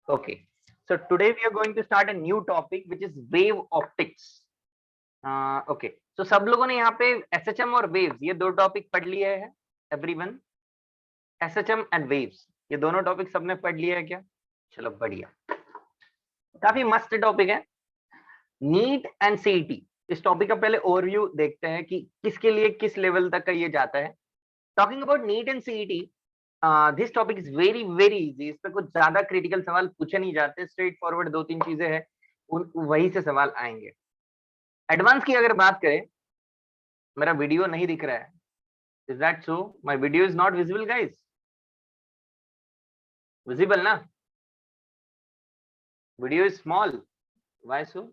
Okay. So today we are going to start a new topic which is wave optics. Okay. So सब लोगों ने यहाँ पे SHM और waves ये दो टॉपिक पढ़ लिए हैं everyone. SHM and waves ये दोनों टॉपिक सबने पढ़ लिया है क्या? चलो बढ़िया. काफी मस्त टॉपिक है. नीट एंड सीईटी इस टॉपिक का पहले ओवरव्यू देखते हैं कि किसके लिए किस लेवल तक का ये जाता है. Talking about neat and CET this topic is very easy. इस पे कुछ ज्यादा क्रिटिकल सवाल पूछे नहीं जाते. स्ट्रेट फॉरवर्ड दो तीन चीजें हैं वही से सवाल आएंगे. एडवांस की अगर बात करें, मेरा वीडियो नहीं दिख रहा है. Is that so? My video is not visible guys. Visible ना? Video is small. Why so?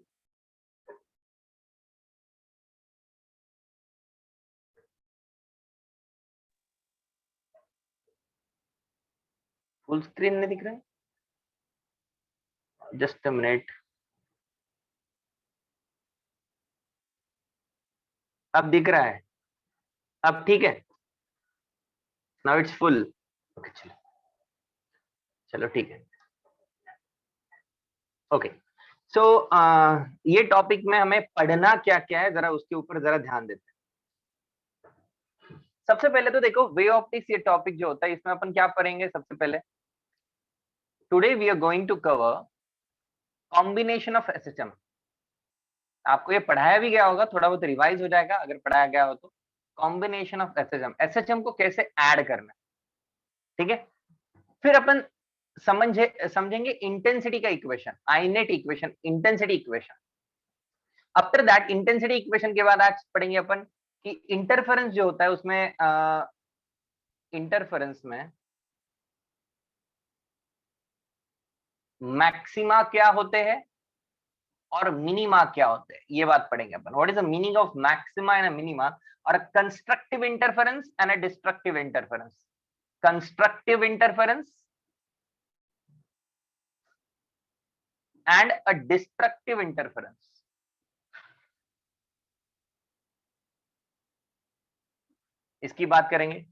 Full screen नहीं दिख रहा है. Just a minute. अब दिख रहा है. अब ठीक है. Now it's full. ओके चलो चलो ठीक है. ओके सो ये टॉपिक में हमें पढ़ना क्या क्या है जरा उसके ऊपर जरा ध्यान देते हैं. सबसे पहले तो देखो वे ऑप्टिक्स ये टॉपिक जो होता है इसमें अपन क्या पढ़ेंगे. सबसे पहले today we are going to cover combination of SHM. आपको ये पढ़ाया भी गया होगा, थोड़ा बहुत रिवाइज हो जाएगा अगर पढ़ाया गया हो तो. कॉम्बिनेशन ऑफ एसएचएम, एसएचएम को कैसे ऐड करना, ठीक है. फिर अपन समझेंगे इंटेंसिटी का इक्वेशन, आईनेट equation, intensity equation. After that intensity equation के बाद आज पढ़ेंगे अपन कि इंटरफेरेंस जो होता है उसमें इंटरफेरेंस में मैक्सिमा क्या होते हैं और मिनिमा क्या होते हैं, ये बात पढ़ेंगे अपन. What is the meaning of maxima and minima और constructive interference and a destructive interference. Constructive interference and a destructive interference. इसकी बात करेंगे.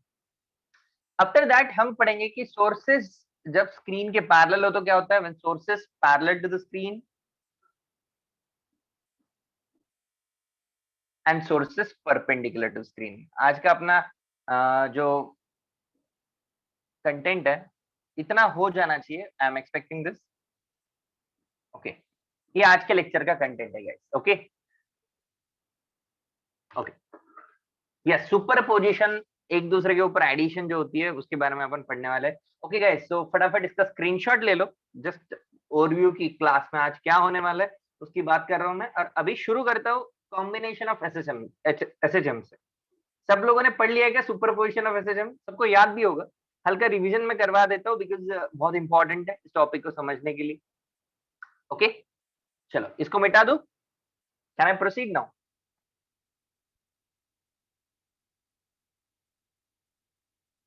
आफ्टर दैट हम पढ़ेंगे कि सोर्सेस जब स्क्रीन के पैरेलल हो तो क्या होता है. When sources parallel to the screen and sources perpendicular to screen. आज का अपना जो कंटेंट है इतना हो जाना चाहिए. I am expecting this. Okay ये आज के लेक्चर का कंटेंट है guys. Okay okay yes. Superposition, एक दूसरे के ऊपर एडिशन जो होती है उसके बारे में अपन पढ़ने वाले हैं. ओके गाइस सो फटाफट इसका स्क्रीनशॉट ले लो. जस्ट ओवरव्यू की क्लास में आज क्या होने वाला है उसकी बात कर रहा हूं मैं. और अभी शुरू करता हूँ कॉम्बिनेशन ऑफ एसएचएम से. सब लोगों ने पढ़ लिया है क्या सुपरपोजिशन ऑफ एसएचएम? सबको याद भी होगा. हल्का रिवीजन में करवा देता हूँ बिकॉज बहुत इंपॉर्टेंट है इस टॉपिक को समझने के लिए. ओके चलो इसको मिटा दो. Can I proceed now?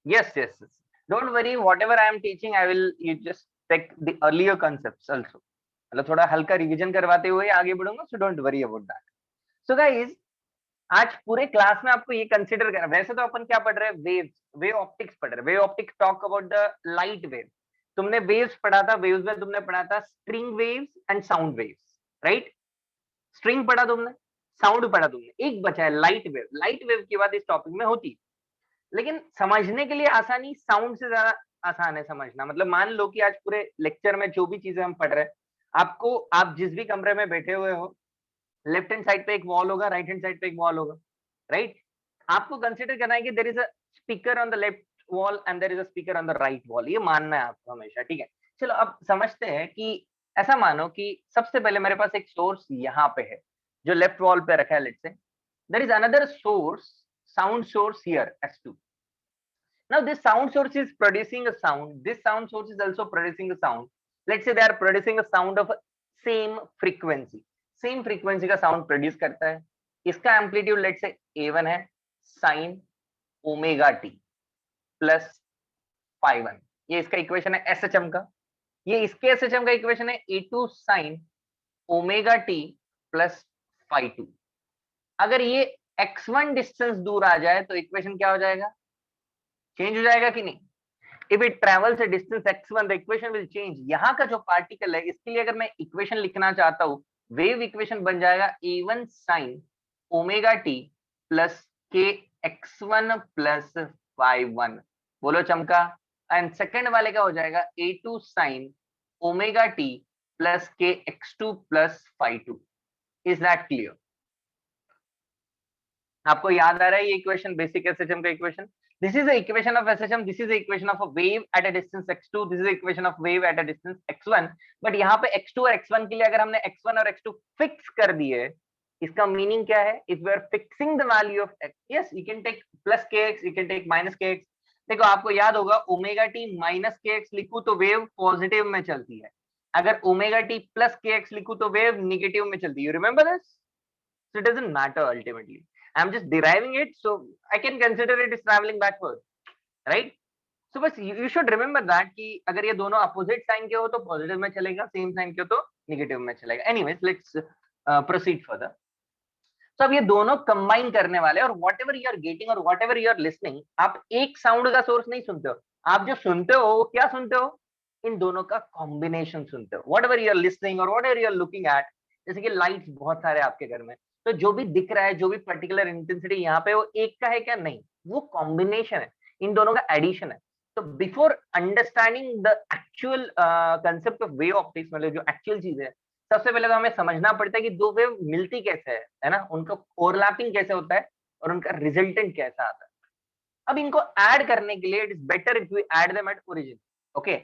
Yes, yes, yes. Don't worry, whatever I am teaching, I will you just take the earlier concepts also. मतलब थोड़ा हल्का रिवीजन करवाते हुए आगे बढ़ूंगा. So don't worry about that. So guys, आज पूरे क्लास में आपको ये कंसिडर करना. वैसे तो अपन क्या पढ़ रहे हैं, वेव्स, वेव ऑप्टिक्स पढ़ रहे हैं. Wave optics talk about the light wave. तुमने वेव्स पढ़ा था. वेव्स में तुमने पढ़ा था string waves and sound waves, right. String पढ़ा तुमने, साउंड पढ़ा तुमने. एक बचा है लाइट वेव. लाइट वेव की बात इस टॉपिक में होती है. लेकिन समझने के लिए आसानी साउंड से ज्यादा आसान है समझना. मतलब मान लो कि आज पूरे लेक्चर में जो भी चीजें हम पढ़ रहे हैं, आपको, आप जिस भी कमरे में बैठे हुए हो, लेफ्ट हैंड साइड पे एक वॉल होगा, राइट हैंड साइड पे एक वॉल होगा, राइट. आपको कंसिडर करना है कि there is a speaker on the left wall and there is a speaker on the right wall. ये मानना है आपको हमेशा, ठीक है. चलो अब समझते हैं कि ऐसा मानो कि सबसे पहले मेरे पास एक सोर्स यहाँ पे है जो लेफ्ट वॉल पे रखा है. Let's say there is another source, sound source here S2. Now this sound source is producing a sound. This sound source is also producing a sound. Let's say they are producing a sound of same frequency. Same frequency का sound produce करता है. इसका amplitude let's say A1 है, sin omega t plus phi1. ये इसका equation है SHM का. ये इसके SHM का इक्वेशन है A2 sin omega t plus phi2. अगर ये x1 डिस्टेंस दूर आ जाए तो इक्वेशन क्या हो जाएगा, चेंज हो जाएगा कि नहीं. If it travels a distance x1 the equation will change. यहाँ का जो पार्टिकल है इसके लिए अगर मैं इक्वेशन लिखना चाहता हूँ, वेव इक्वेशन बन जाएगा a1 sin omega t plus k x1 plus phi1। बोलो चमका। एंड सेकंड वाले का हो जाएगा a2 sin omega t plus k x2 plus phi2। Is that clear? आपको याद आ रहा है ये इक्वेशन, बेसिक एसएचएम का equation? This is the equation of SHM. This is the equation of a wave at a distance x2. This is the equation of wave at a distance x1. But यहाँ पे x2 और x1 के लिए अगर हमने x1 और x2 fix कर दिए, इसका मीनिंग क्या है? If we are fixing the value of x, yes, you can take plus kx, you can take minus kx. देखो आपको याद होगा ओमेगा टी माइनस के एक्स लिखूं तो वेव पॉजिटिव में चलती है, अगर omega t plus k x लिखूं तो वेव निगेटिव में चलती है। You remember this? So it doesn't matter ultimately, I'm just deriving it, so I can consider it is traveling backward, right? So बस you should remember that कि अगर ये दोनों opposite sign के हो तो positive में चलेगा, same sign के हो तो negative में चलेगा। Anyways, let's proceed further. So अब ये दोनों combine करने वाले, और whatever you are getting और whatever you are listening, आप एक sound का source नहीं सुनते हो, आप जो सुनते हो वो क्या सुनते हो? इन दोनों का combination सुनते हो। Whatever you are listening और whatever you are looking at, जैसे कि लाइट्स बहुत सारे आपके घर में, तो जो भी दिख रहा है, जो भी पर्टिकुलर इंटेंसिटी यहाँ पे, वो एक का है क्या? नहीं, वो कॉम्बिनेशन है, इन दोनों का एडिशन है। तो before understanding the actual concept of wave optics, मतलब जो एक्चुअल चीज है, सबसे पहले तो हमें समझना पड़ता है कि दो वेव मिलती कैसे है ना, उनका ओवरलैपिंग कैसे होता है और उनका रिजल्टेंट कैसा आता है। अब इनको ऐड करने के लिए it is better if we add them at origin. Okay,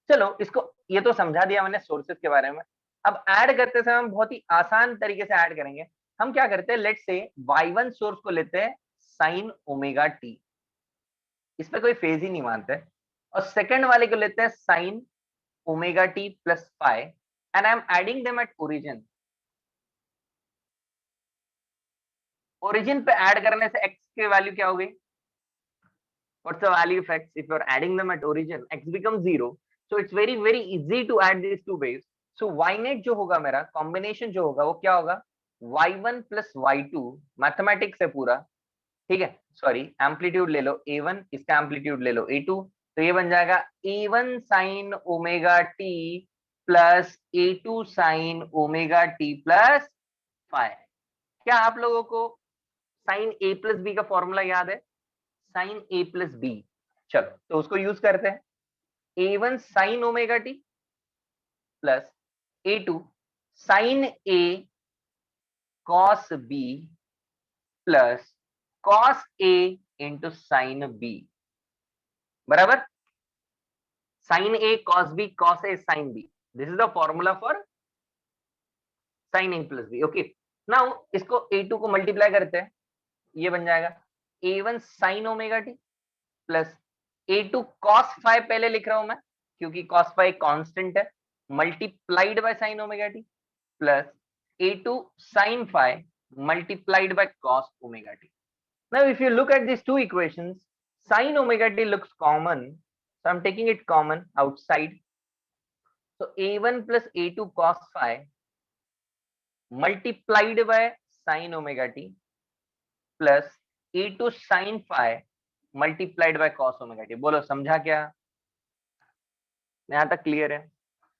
चलो इसको, ये तो समझा दिया मैंने सोर्सेस के बारे में। अब ऐड करते समय हम बहुत ही आसान तरीके से ऐड करेंगे। हम क्या करते हैं, लेट्स से y1 सोर्स को लेते हैं साइन ओमेगा टी, इस पे कोई फेज ही नहीं मानते, और सेकंड वाले को लेते हैं sine omega t plus phi, and I am adding them at origin. Origin पे ऐड करने से x की वैल्यू क्या हो गई? What's the value of x? If you're adding them at origin, x becomes 0. So it's very easy to add these two waves. So y net जो होगा मेरा कॉम्बिनेशन जो होगा वो क्या होगा? y1 प्लस y2, मैथमेटिक्स है पूरा, ठीक है, सॉरी एम्पलीट्यूड ले लो a1, इसका एम्पलीट्यूड ले लो a2, तो ये बन जाएगा a1 sine omega t plus a2 sine omega t plus phi. क्या आप लोगों को साइन a प्लस बी का फॉर्मूला याद है? साइन a प्लस बी, चलो तो उसको यूज करते हैं। a1 sine omega t plus a2 sine a cos b plus cos a into sine b, बराबर? Sine a cos b cos a sine b, this is the formula for sine a plus b। Okay, now इसको a2 को multiply करते हैं, ये बन जाएगा a1 sine omega t plus a2 cos phi, पहले लिख रहा हूं मैं क्योंकि cos फाई कांस्टेंट है, multiplied by sine omega t plus a2 sin phi multiplied by cos omega t. Now if you look at these two equations, sin omega t looks common, so I'm taking it common outside. So a1 plus a2 cos phi multiplied by sin omega t plus a2 sin phi multiplied by cos omega t. बोलो समझा क्या? यहाँ तक clear है?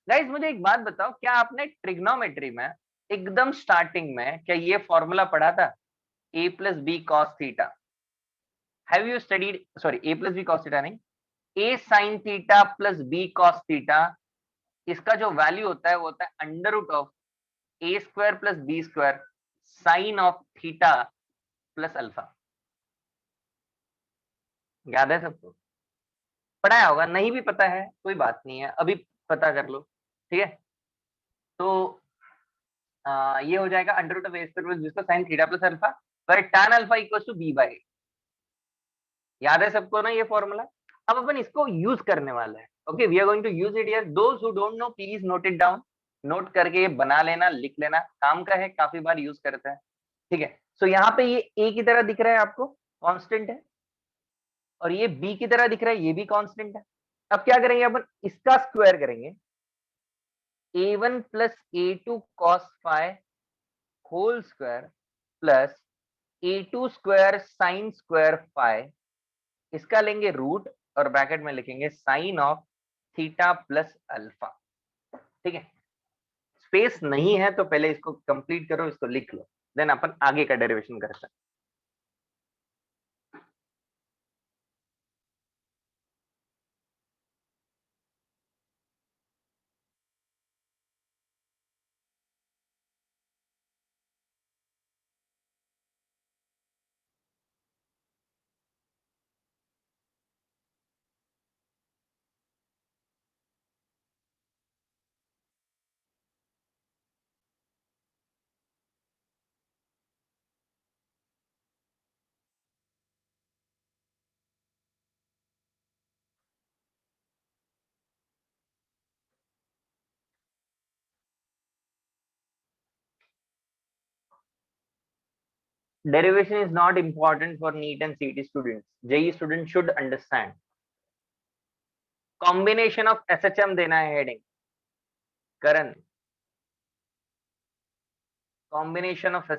Guys मुझे एक बात बताओ, क्या आपने ट्रिग्नोमेट्री में एकदम स्टार्टिंग में क्या ये फॉर्मूला पढ़ा था, a plus b cos theta? Have you studied, sorry a plus b cos theta नहीं, a sine theta plus b cos theta, इसका जो वैल्यू होता है वो होता है under root of a square plus b square sine of theta plus alpha. याद है सबको? पढ़ाया होगा, नहीं भी पता है कोई बात नहीं है, अभी पता कर लो, ठीक है? तो ये हो जाएगा under root of a square plus b square sine theta plus alpha, पर tan alpha equals to b by a। याद है सबको ना ये फॉर्मूला? अब अपन इसको यूज करने वाला है। Okay, we are going to use it here. Those who don't know please note it down, note करके ये बना लेना, लिख लेना, काम का है, काफी बार यूज करते हैं, ठीक है? सो यहाँ पे ये a की तरह दिख रहा है आपको, कांस्टेंट है, और ये b की तरह दिख रहा है, ये भी कांस्टेंट है। अब क्या करेंगे अपन, इसका स्क्वायर करेंगे, a1 plus a2 cos phi whole square plus a2 square sine square phi, इसका लेंगे रूट और ब्रैकेट में लिखेंगे sine of theta plus alpha. ठीक है, स्पेस नहीं है तो पहले इसको कंप्लीट करो, इसको लिख लो, देन अपन आगे का डेरिवेशन करते हैं। Derivation is not important for NEET and CET students. JEE students should understand. Combination of SHM देना है heading Karan, combination of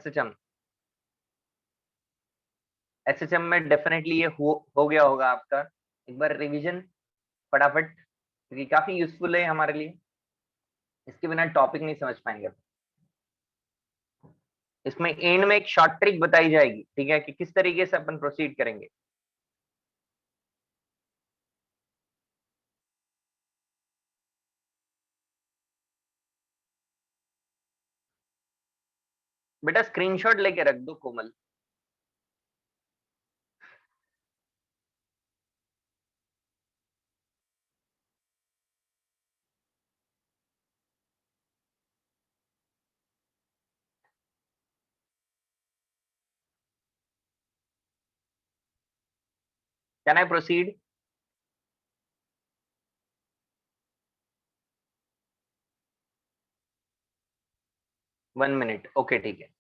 SHM में डेफिनेटली ये हो गया होगा आपका, एक बार रिवीजन फटाफट, क्योंकि काफी यूजफुल है हमारे लिए, इसके बिना टॉपिक नहीं समझ पाएंगे। इसमें एंड में एक शॉर्ट ट्रिक बताई जाएगी, ठीक है, कि किस तरीके से अपन प्रोसीड करेंगे। बेटा स्क्रीनशॉट लेके रख दो Komal. Can I proceed? One minute, okay ठीक है।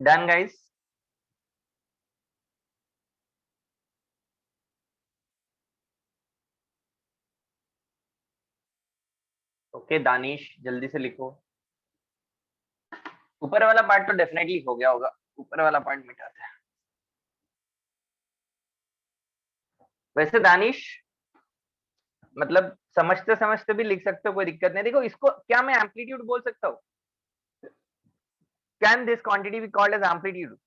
Done guys? ओके दानिश जल्दी से लिखो। ऊपर वाला पार्ट तो डेफिनेटली हो गया होगा, ऊपर वाला पार्ट मिटाते हैं। वैसे दानिश मतलब समझते समझते भी लिख सकते हो, कोई दिक्कत नहीं। देखो इसको क्या मैं एम्पलीट्यूड बोल सकता हूँ? Can this quantity be called as amplitude?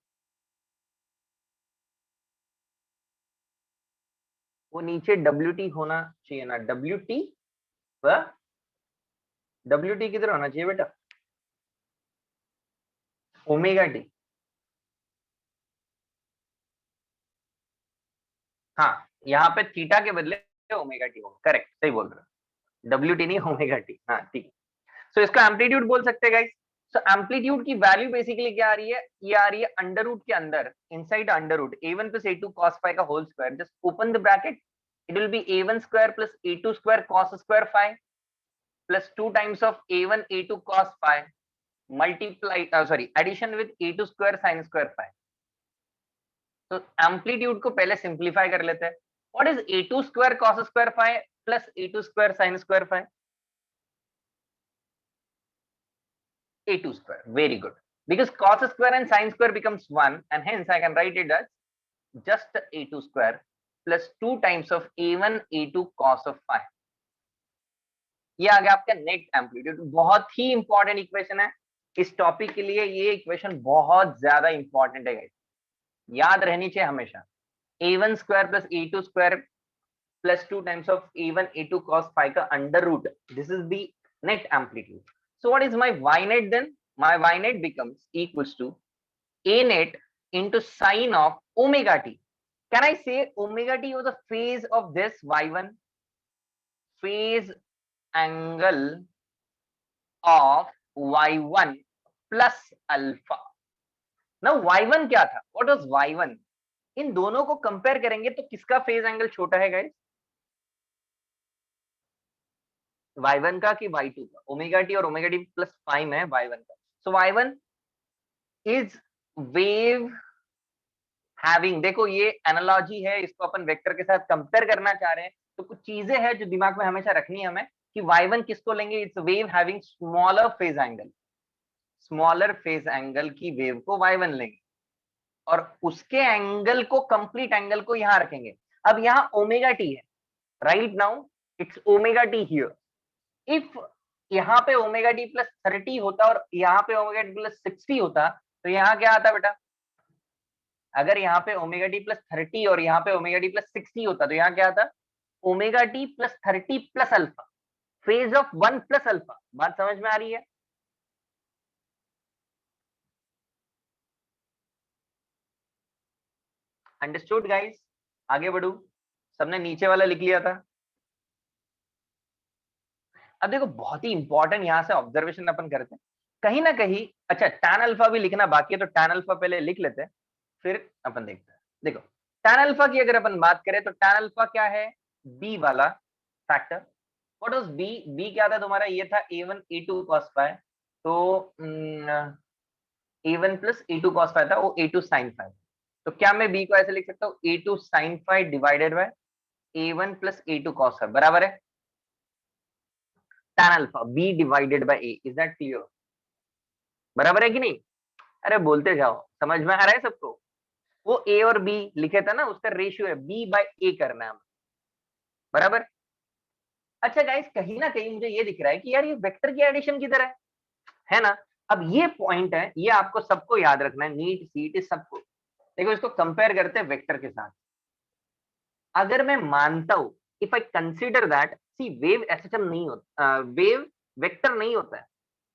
वो नीचे WT होना चाहिए ना, WT, WT किधर होना चाहिए बेटा? Omega T. हाँ, यहाँ पे थीटा के बदले ओमेगा टी होगा, करेक्ट, सही बोल रहे हो, WT नहीं ओमेगा टी, हाँ ठीक। सो इसको एम्पलीट्यूड बोल सकते हैं गाइस। सो एम्पलीट्यूड की वैल्यू बेसिकली क्या आ रही है? ये आ रही है अंडर रूट के अंदर, inside under root A1 plus A2 cos phi का whole square, just open the bracket, it will be A1 square plus A2 square cos square phi plus 2 times of A1 A2 cos phi multiply sorry addition with A2 square sin square phi। तो amplitude को पहले simplify कर लेते हैं। What is A2 square cos square phi plus A2 square sin square phi? A2 square. Very good. Because cos square and sin square becomes 1 and hence I can write it as just A2 square plus 2 times of A1 A2 cos of phi. ये आ गया आपका net amplitude. बहुत ही important equation है इस topic के लिए, ये इक्वेशन बहुत ज्यादा इंपॉर्टेंट है गाइस, याद रहनी चाहिए हमेशा। a1 square plus a2 square plus 2 times of a1 a2 cos phi का under root. This is the net amplitude. So what is my y net then? My y net becomes equals to a net into sine of omega t. Can I say omega t was the phase of this y1? Phase angle of y1 plus alpha. Now y1 क्या था? What was y1? इन दोनों को compare करेंगे तो किसका phase angle छोटा है guys? y1 का कि y2 का? ओमेगा टी और ओमेगा टी प्लस फाई में y1 का. सो y1 इज वेव हैविंग, देखो ये एनालॉजी है, इसको अपन वेक्टर के साथ कंपेयर करना चाह रहे हैं, तो कुछ चीजें हैं जो दिमाग में हमेशा रखनी है हमें कि y1 किसको लेंगे? It's wave having smaller phase angle. Smaller phase angle की वेव को y1 लेंगे और उसके एंगल को, कंप्लीट एंगल को यहां रखेंगे. अब यहाँ ओमेगा टी है, right? Now it's omega T here. If यहाँ पे ओमेगा टी प्लस 30 होता और यहाँ पे ओमेगा टी प्लस 60 होता तो यहाँ क्या आता बेटा? अगर यहाँ पे ओमेगा टी प्लस 30 और यहाँ पे ओमेगा टी प्लस 60 होता तो यहाँ क्या आता? Omega t plus 30 plus alpha, phase of 1 plus alpha. बात समझ में आ रही है? Understood guys? आगे बढ़ू. सबने नीचे वाला लिख लिया था? अब देखो बहुत ही इंपॉर्टेंट यहां से ऑब्जर्वेशन अपन करते हैं कहीं ना कहीं. अच्छा, टैन अल्फा भी लिखना बाकी है तो टैन अल्फा पहले लिख लेते हैं, फिर अपन देखते हैं. देखो टैन अल्फा की अगर अपन बात करें तो टैन अल्फा क्या है? बी वाला factor. What was b? B क्या था तुम्हारा? ये था a1 a2 cos phi. तो a1 plus a2 cos phi था, वो a2 sin phi. तो क्या मैं b को ऐसे लिख सकता हूँ? a2 sin phi divided by a1 plus a2 cos phi बराबर है tan alpha b divided by a. Is that clear? बराबर है कि नहीं? अरे बोलते जाओ, समझ में आ रहा है सबको? वो a और b लिखे था ना, उसका रेशियो है b बाय a करना है हमें, बराबर? अच्छा गाइस, कहीं ना कहीं मुझे ये दिख रहा है कि यार ये वेक्टर की एडिशन की तरह है ना? अब ये पॉइंट है, ये आपको सबको याद रखना है, नीट सीट सबको. देखो इसको कंपेयर करते हैं वेक्टर के साथ. अगर मैं मानता हूं, if I consider that, see wave SHM नहीं होता, वेव वेक्टर नहीं होता है,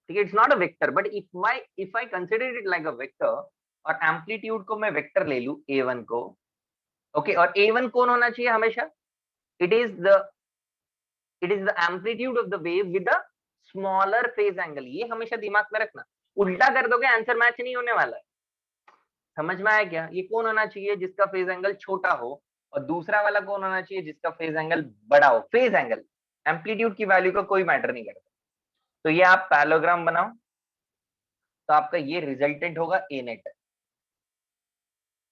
ठीक है? It's not a vector, but if I consider it like a vector और एम्पलीट्यूड को मैं वेक्टर ले लूं a1 को, ओके, और a1 कौन होना चाहिए हमेशा? It is the it is the amplitude of the wave with a smaller phase angle. ये हमेशा दिमाग में रखना. उल्टा कर दोगे आंसर मैच नहीं होने वाला है. समझ में आया क्या? ये कौन होना चाहिए? जिसका फेज एंगल छोटा हो. और दूसरा वाला कौन होना चाहिए? जिसका फेज एंगल बड़ा हो. फेज एंगल, एम्पलीट्यूड की वैल्यू का कोई मैटर नहीं करता. तो ये आप पैरेललोग्राम बनाओ तो आपका ये रिजल्टेंट होगा ए नेट.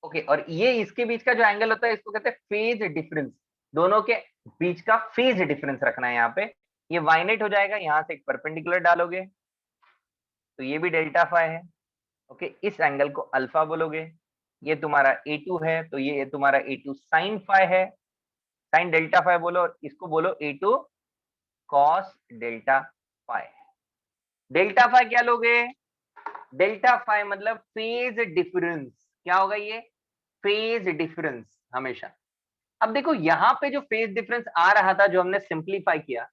ओके, और ये इसके बीच का जो एंगल होता है इसको कहते हैं फेज डिफरेंस. दोनों के बीच का फेज डिफरेंस रखना है यहाँ पे. ये वाई नेट हो जाएगा, यहाँ से एक परपेंडिकुलर डालोगे तो ये भी डेल्टा फाई है. ओके, इस एंगल को अल्फा बोलोगे. ये तुम्हारा A2 है तो ये तुम्हारा A2 साइन फाई है. साइन डेल्टा फाई बोलो और इसको बोलो A2 cos delta phi. Delta phi क्या लोगे? डेल्टा फाई मतलब फेज डिफरेंस. क्या होगा ये? फेज डिफरेंस हमेशा. अब देखो यहाँ पे जो फेज डिफरेंस आ रहा था, जो हमने सिंप्लीफाई किया,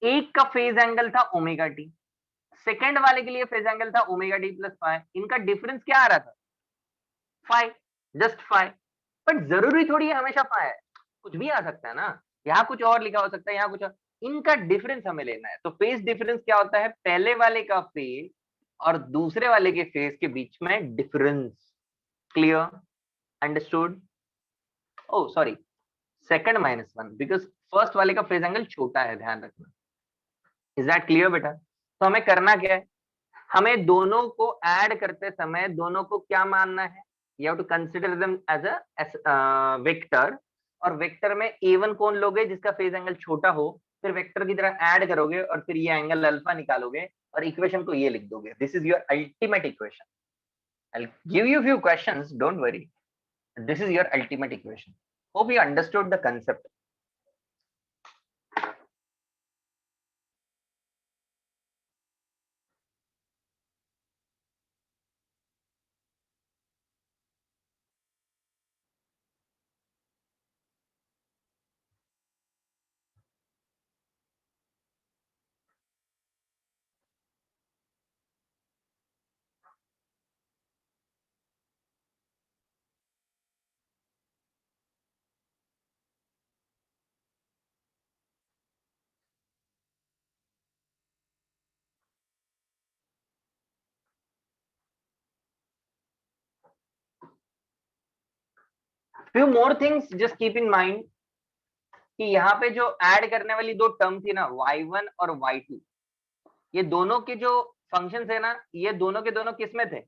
एक का फेज एंगल था ओमेगा टी, सेकेंड वाले के लिए फेज एंगल था ओमेगा टी प्लस फाई. इनका डिफरेंस क्या आ रहा था? Phi, just phi. बट जरूरी थोड़ी है हमेशा फाई है, कुछ भी आ सकता है ना. यहाँ कुछ और लिखा हो सकता है, यहाँ कुछ और. इनका डिफरेंस हमें लेना है. तो फेज डिफरेंस क्या होता है? पहले वाले का फेज और दूसरे वाले के फेज के बीच में difference. Clear? Understood? Oh sorry, second minus one, because first वाले का फेज एंगल छोटा है, ध्यान रखना. इज दैट क्लियर बेटा? तो हमें करना क्या है? हमें दोनों को ऐड करते समय दोनों को क्या मानना है? You have to consider them as a vector. और वेक्टर में a1 कौन लोगे? जिसका फेज एंगल छोटा हो. फिर वेक्टर की तरह ऐड करोगे और फिर ये एंगल अल्फा निकालोगे और इक्वेशन को ये लिख दोगे. This is your ultimate equation. I give you few questions, don't worry. This is your ultimate equation. Hope you understood the concept. Few more things just keep in mind कि यहाँ पे जो ऐड करने वाली दो टर्म थी ना, y1 और y2, ये दोनों के जो फंक्शन है ना, ये दोनों के दोनों किस में थे?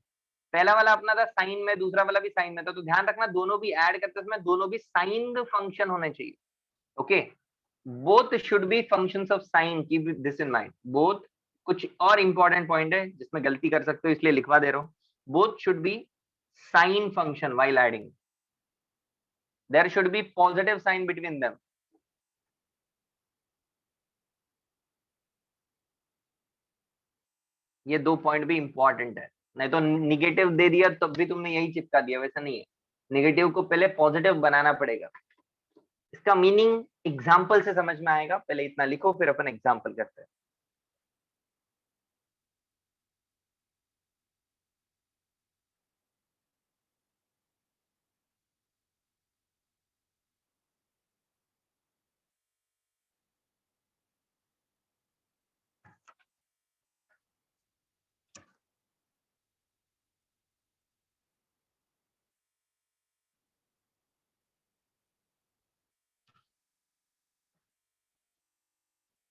पहला वाला अपना था साइन में, दूसरा वाला भी साइन में था, तो ध्यान रखना दोनों भी ऐड करते समय दोनों भी साइन फंक्शन होने चाहिए। Okay, both should B functions of sine, keep this in mind. Both, कुछ और इंपॉर्टेंट पॉइंट है जिसमें गलती कर सकते हो इसलिए लिखवा दे रहा हूं, both should be sine function while adding, there should be positive sign between them। ये दो पॉइंट भी इंपॉर्टेंट है, नहीं तो निगेटिव दे दिया तब भी तुमने यही चिपका दिया, वैसा नहीं है। निगेटिव को पहले पॉजिटिव बनाना पड़ेगा। इसका मीनिंग एग्जाम्पल से समझ में आएगा, पहले इतना लिखो फिर अपन एग्जाम्पल करते हैं।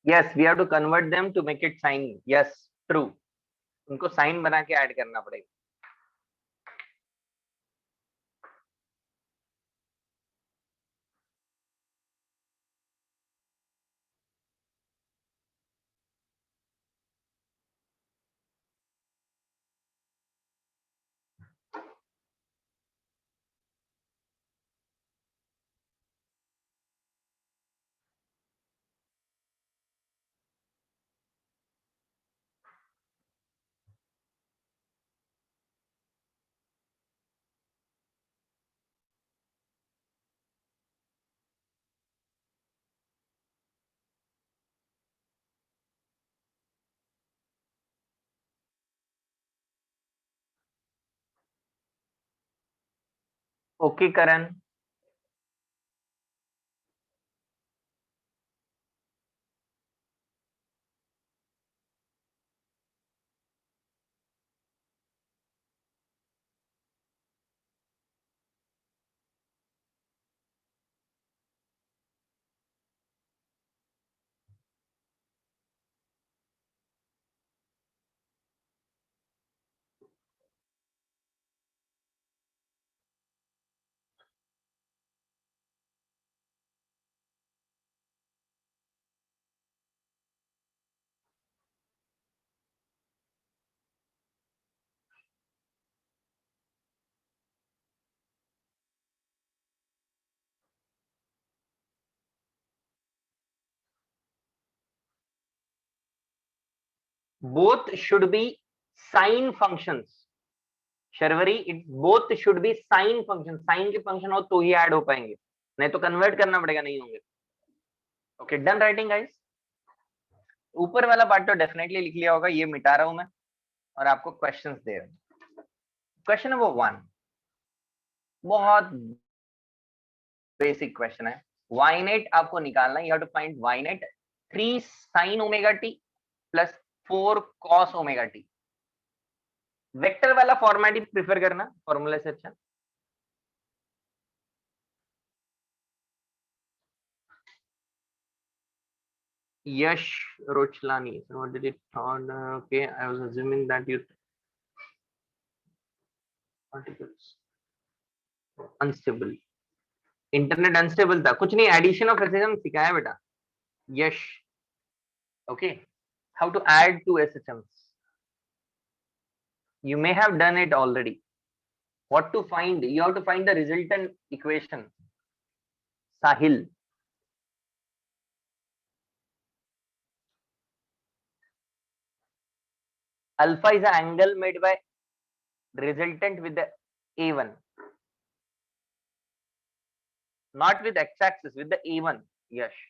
Yes, we have to convert them to make it sine. Yes, true, उनको साइन बना के ऐड करना पड़ेगा। Okay Karan, both should be sine functions. Sharvari, it both should be sine function, sine के फंक्शन हो तो ही ऐड हो पाएंगे, नहीं तो कन्वर्ट करना पड़ेगा, नहीं होंगे। Okay, done writing guys. ऊपर वाला पार्ट तो डेफिनेटली लिख लिया होगा, ये मिटा रहा हूं मैं और आपको क्वेश्चंस दे रहा हूं। क्वेश्चन नंबर 1 बहुत बेसिक क्वेश्चन है। y नेट आपको निकालना है, you have to find y net 3 sin omega t plus 4 cos omega t। Vector वाला फॉर्मेट ही प्रिफर करना फॉर्मूला से अच्छा। Yash Rochlani, so what did it thought? Okay, I was assuming that you articles unstable, internet unstable था, कुछ नहीं, addition of SHM सिखाया बेटा। Yash, okay, how to add two SHMs, you may have done it already। what to find, you have to find the resultant equation। Sahil, alpha is an angle made by resultant with the a1, not with x-axis, with the a1। Yash,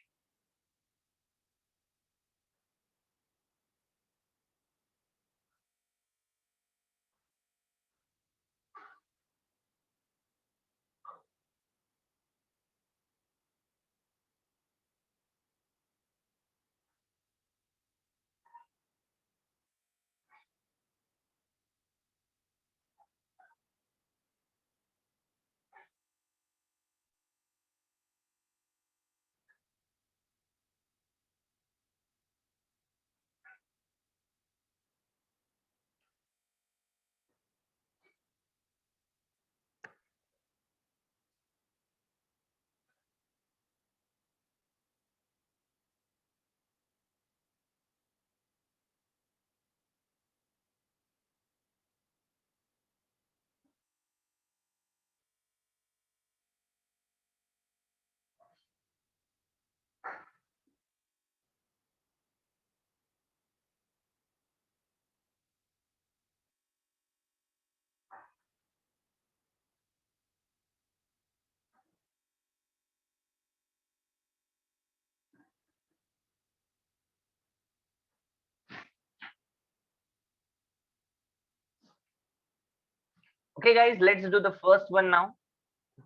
okay guys, let's do the first one now.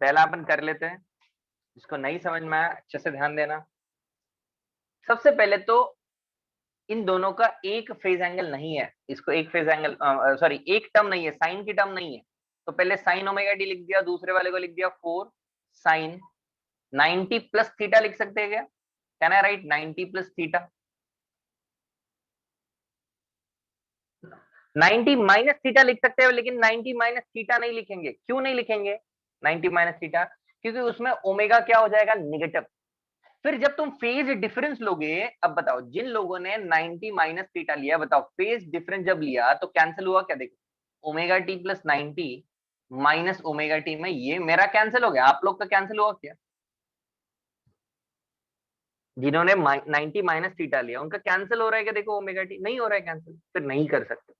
पहला अपन कर लेते हैं, जिसको नहीं समझ में आया अच्छे से ध्यान देना। सबसे पहले तो इन दोनों का एक फेज एंगल नहीं है, इसको एक फेज एंगल सॉरी एक टर्म नहीं है, साइन की टर्म नहीं है। तो पहले साइन ओमेगा टी लिख दिया, दूसरे वाले को लिख दिया 4 साइन 90 प्लस थीटा लिख सकते हैं क्या? Can I right 90 plus theta? 90 minus theta लिख सकते हो, लेकिन 90 माइनस थीटा नहीं लिखेंगे। क्यों नहीं लिखेंगे 90 माइनस थीटा? क्योंकि उसमें ओमेगा क्या हो जाएगा, निगेटिव। फिर जब तुम फेज डिफरेंस लोगे, अब बताओ जिन लोगों ने 90 माइनस थीटा लिया, बताओ फेज डिफरेंस जब लिया तो कैंसिल हुआ क्या? देखो omega t plus 90 minus omega T में ये मेरा कैंसिल हो गया, आप लोग का कैंसिल हुआ क्या? जिन्होंने 90 माइनस थीटा लिया उनका कैंसिल हो रहा है क्या? देखो ओमेगा टी नहीं हो रहा है कैंसिल, फिर नहीं कर सकते।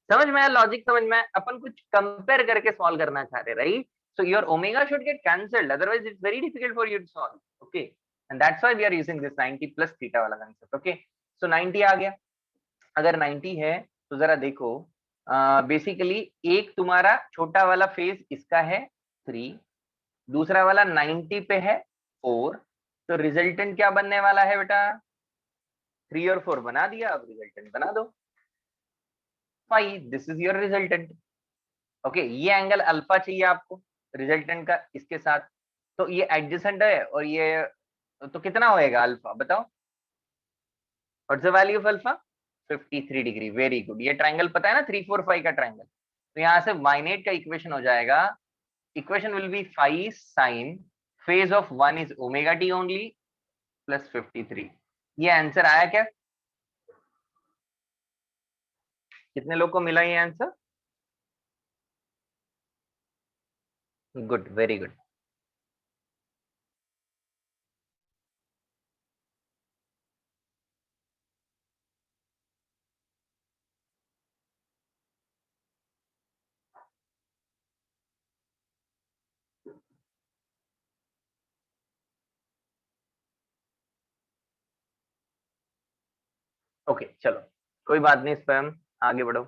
समझ में आया लॉजिक? समझ में आया? अपन कुछ कंपेयर करके सॉल्व करना चाह रहे, right? So your omega should get cancelled, otherwise it's very difficult for you to solve. Okay, and that's why we are using this 90 plus theta वाला कांसेप्ट। ओके, सो 90 आ गया। अगर 90 है तो जरा देखो, बेसिकली एक तुम्हारा छोटा वाला फेज इसका है 3, दूसरा वाला 90 पे है 4, तो रिजल्टेंट क्या बनने वाला है बेटा? 3 और 4 बना दिया, अब रिजल्टेंट बना दो 5। This is your resultant. Okay, ये एंगल अल्फा चाहिए आपको रिजल्टेंट का इसके साथ। तो ये एडजेसेंट है और ये, तो कितना होएगा अल्फा बताओ? What's the value of alpha? 53 degree. Very good. ये ट्रायंगल पता है ना, 3 4 5 का ट्रायंगल। तो यहाँ से माइनेट का इक्वेशन हो जाएगा, equation will be 5 sine phase of one is omega t only plus 53। ये आंसर आया क्या? कितने लोग को मिला ये answer? Good, very good. Okay चलो, कोई बात नहीं, इस पर हम आगे बढ़ो।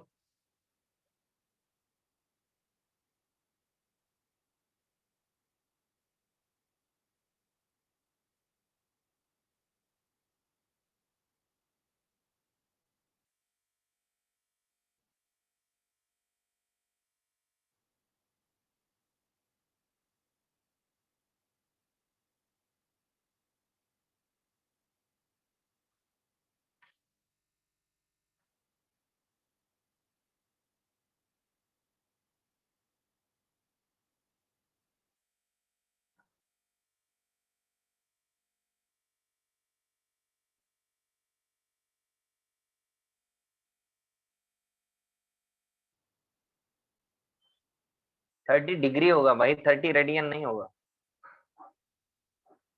थर्टी डिग्री होगा भाई, 30 रेडियन नहीं होगा।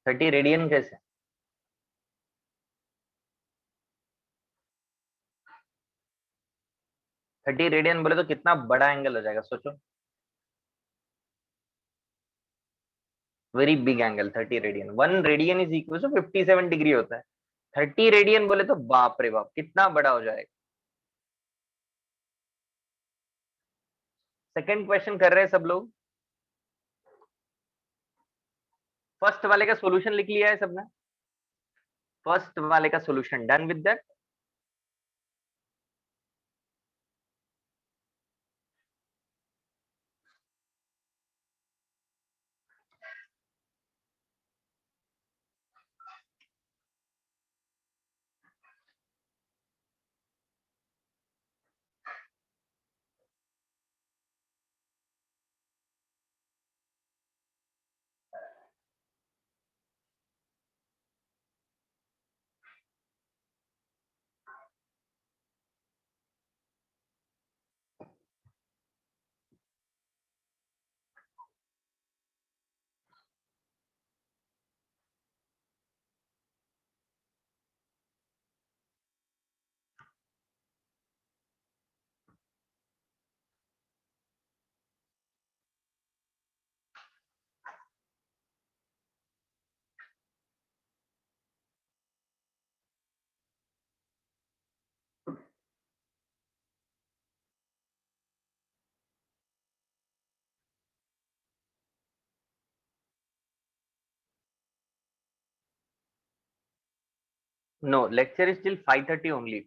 30 रेडियन कैसे? 30 रेडियन बोले तो कितना बड़ा एंगल हो जाएगा सोचो। Very big angle 30 radian. 1 radian is equal to 57 degree होता है। 30 रेडियन बोले तो बाप रे बाप कितना बड़ा हो जाएगा। सेकंड क्वेश्चन कर रहे हैं सब लोग? फर्स्ट वाले का सॉल्यूशन लिख लिया है सबने? फर्स्ट वाले का solution done with that? No, lecture is till 5:30 only.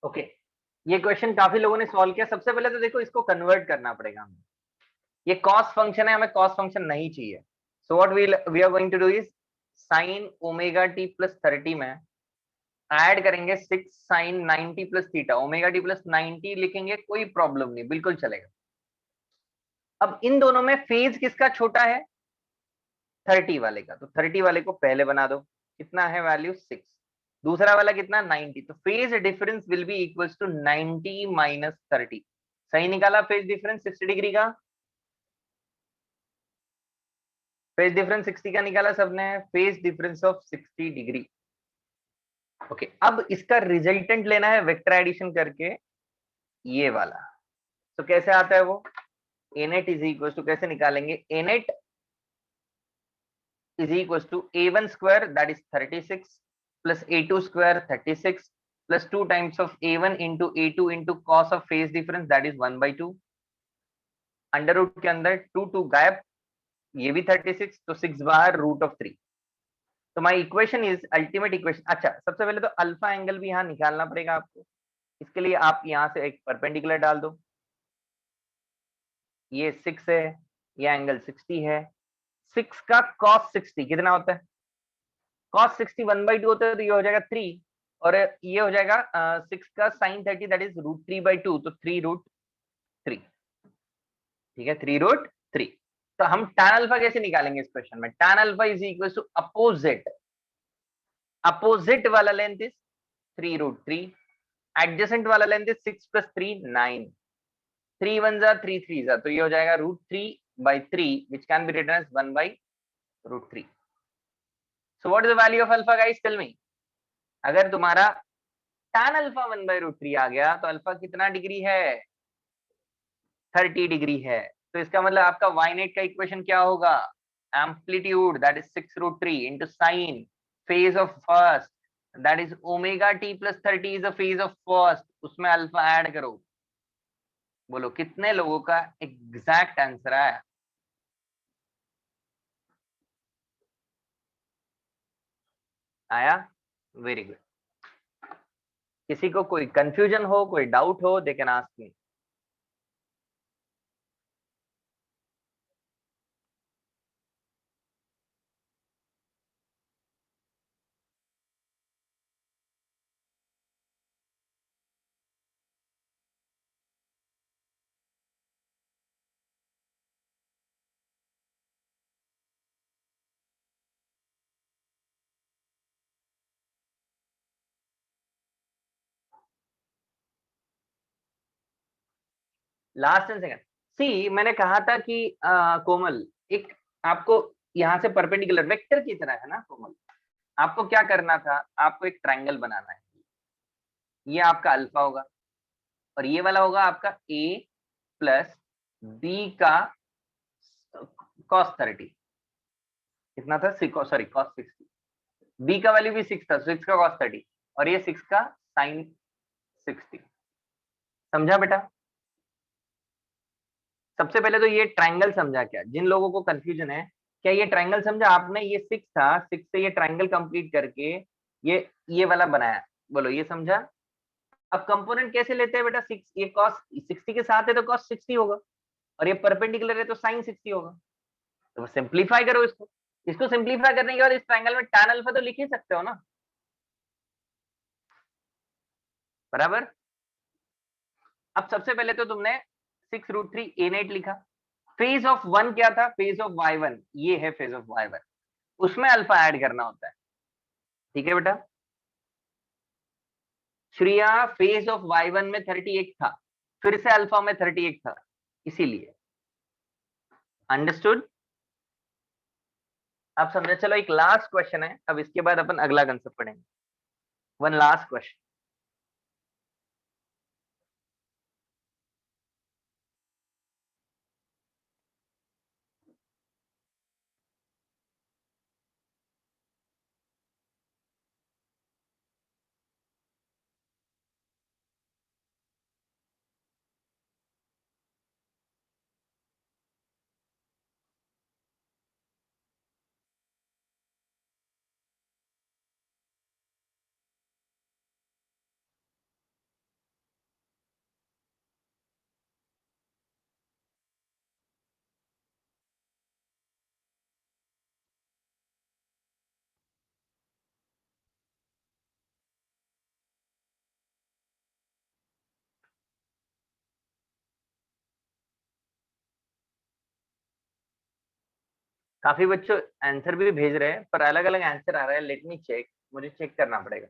Okay, ये क्वेश्चन काफी लोगों ने सॉल्व किया। सबसे पहले तो देखो इसको कन्वर्ट करना पड़ेगा हमें। ये कॉस फंक्शन है, हमें कॉस फंक्शन नहीं चाहिए। So what we are going to do is sine omega t plus 30 में ऐड करेंगे 6 sine 90 plus theta. Omega t plus 90 लिखेंगे, कोई प्रॉब्लम नहीं, बिल्कुल चलेगा। अब इन दोनों में फेज किसका छोटा है? 30 वाले का। तो 30 वाले को पहले बना दो, कितना है वैल्यू 6। दूसरा वाला कितना 90, तो phase difference will be equals to 90 minus 30। सही निकाला फेज डिफरेंस 60 डिग्री का। फेज डिफरेंस 60 का निकाला सबने, phase difference of 60 degree. Okay, अब इसका रिजल्टेंट लेना है वेक्टर एडिशन करके, ये वाला। तो कैसे आता है वो? a net is equal to, कैसे निकालेंगे? a net is equals to a1 square, that is 36, plus a2 square 36, plus 2 times of a1 into a2 into cos of phase difference, that is 1/2। Under root के अंदर 2 गायब, ये भी 36, तो 6 बाहर root of 3। तो my equation is ultimate equation. अच्छा, सबसे पहले तो अल्फा एंगल भी यहाँ निकालना पड़ेगा आपको। इसके लिए आप यहाँ से एक परपेंडिकुलर डाल दो। ये 6 है, ये एंगल 60 है। 6 का cos 60 कितना होता है? cos 60 1/2 होता है, तो ये हो जाएगा 3। और ये हो जाएगा 6 का sin 30, दैट इज √3/2, तो 3√3। ठीक है, 3√3। तो हम tan अल्फा कैसे निकालेंगे इस क्वेश्चन में? tan alpha is equal to opposite, opposite वाला लेंथ इज 3√3, एडजेसेंट वाला लेंथ इज 6 + 3 9, 3 1 जा 3 3 जा, तो ये हो जाएगा √3/3 which can be written as 1/√3। So what is the value of alpha guys, tell me. अगर तुम्हारा tan अल्फा 1/√3 आ गया, तो अल्फा कितना डिग्री है? 30 डिग्री है। तो इसका मतलब आपका y नेट का इक्वेशन क्या होगा? Amplitude, that is 6√3 into sine phase of first, that is omega t plus 30 is a phase of first, उसमें अल्फा ऐड करो। बोलो कितने लोगों का एग्जैक्ट आंसर आया? आया, वेरी गुड। किसी को कोई कंफ्यूजन हो, कोई डाउट हो, they can ask me. Last and second, see मैंने कहा था कि कोमल, एक आपको यहाँ से परपेंडिकुलर वेक्टर की तरह है ना कोमल, आपको क्या करना था? आपको एक ट्रायंगल बनाना है। ये आपका अल्फा होगा और ये वाला होगा आपका a प्लस बी का cos 30। कितना था? Sorry cos 60। b का वैल्यू भी 6 था, 6 का cos 30, और ये 6 का sin 60। समझा बेटा? सबसे पहले तो ये ट्रायंगल समझा क्या? जिन लोगों को कंफ्यूजन है, क्या ये ट्रायंगल समझा आपने? ये 6 था, 6 से ये ट्रायंगल कंप्लीट करके ये वाला बनाया। बोलो ये समझा? अब कंपोनेंट कैसे लेते हैं बेटा? 6, ये cos 60 के साथ है तो cos 60 होगा। और ये परपेंडिकुलर है तो साइन 60 होगा। तो सिंप्लीफाई करो इसको, इसको सिंप्लीफाई करने के बाद इस ट्रायंगल में tan अल्फा तो लिख ही सकते हो ना, बराबर। अब सबसे पहले तो तुमने 6√3 A0 लिखा। फेज ऑफ वन क्या था, फेज ऑफ y1, ये है फेज ऑफ y1, उसमें अल्फा ऐड करना होता है, ठीक है बेटा। श्रिया फेज ऑफ y1 में 38 था, फिर से अल्फा में 38 था, इसीलिए। अंडरस्टूड? आप समझे? चलो एक लास्ट क्वेश्चन है, अब इसके बाद अपन अगला कंसेप्ट पढ़ेंगे। One last question. काफी बच्चों आंसर भी भेज रहे हैं, पर अलग अलग आंसर आ रहा है, लेट मी चेक, मुझे चेक करना पड़ेगा।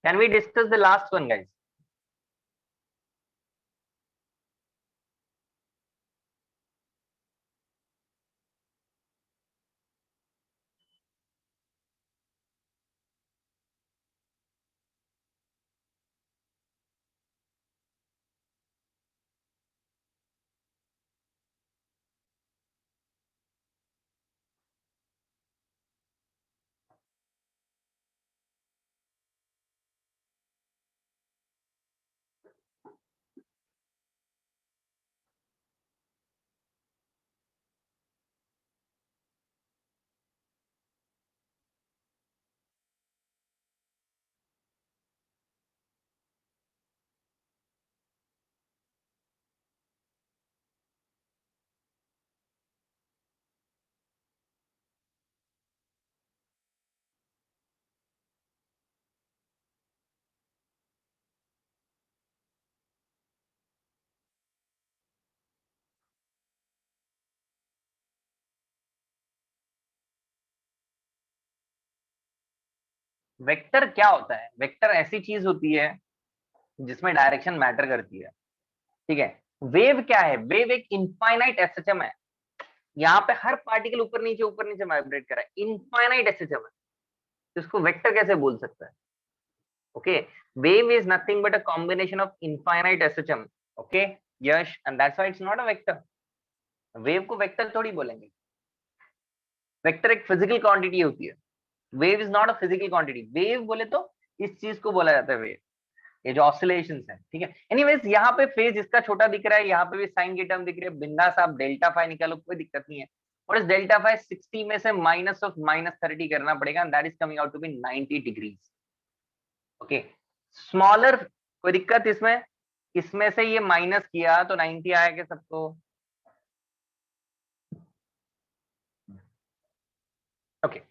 Can we discuss the last one guys? Vector क्या होता है? वेक्टर ऐसी चीज होती है जिसमें डायरेक्शन मैटर करती है, ठीक है। वेव क्या है? वेव एक इनफाइनाइट एसएचएम है, यहाँ पे हर पार्टिकल ऊपर नीचे वाइब्रेट कर रहा है, इनफाइनाइट एसएचएम है, तो इसको वेक्टर कैसे बोल सकता है? Okay, wave is nothing but a combination of infinite SHM. Okay Yash, and that's why it's not a vector. Wave को वेक्टर थोड़ी बोलेंगे, वेक्टर एक फिजिकल क्वांटिटी होती है, wave is not a physical quantity. Wave बोले तो इस चीज को बोला जाता है वेव, ये जो ऑसिलेशंस है, ठीक है। एनीवेज यहाँ पे फेज इसका छोटा दिख रहा है, यहाँ पे भी साइन की टर्म दिख रही है, बिंदास आप डेल्टा फाई निकालो, कोई दिक्कत नहीं है। और इस डेल्टा फाई 60 में से माइनस ऑफ -30 करना पड़ेगा, that is coming out to be 90 degrees. Okay, smaller, कोई दिक्कत इसमें? इसमें से ये माइनस किया तो 90 आएगा सबको। ओके,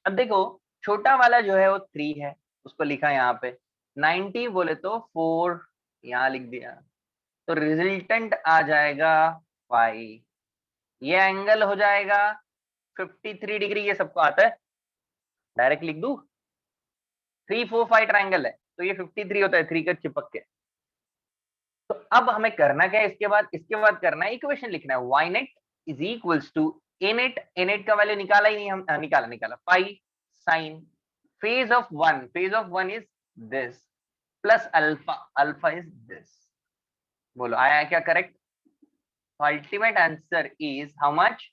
अब देखो, छोटा वाला जो है वो 3 है, उसको लिखा यहाँ पे। 90 बोले तो 4 यहाँ लिख दिया, तो रिजल्टेंट आ जाएगा 5। ये एंगल हो जाएगा 53 डिग्री, ये सबको आता है, डायरेक्ट लिख दू। 3 4 5 ट्राइंगल है तो ये 53 होता है 3 का चिपक के। तो अब हमें करना क्या है, इसके बाद करना है इक्वेशन लिखना है, y net is equals to a net. a net का वैल्यू निकाला ही नहीं हम, निकाला pi sine phase of one is this plus alpha, alpha is this. बोलो आया क्या correct? Ultimate answer is how much?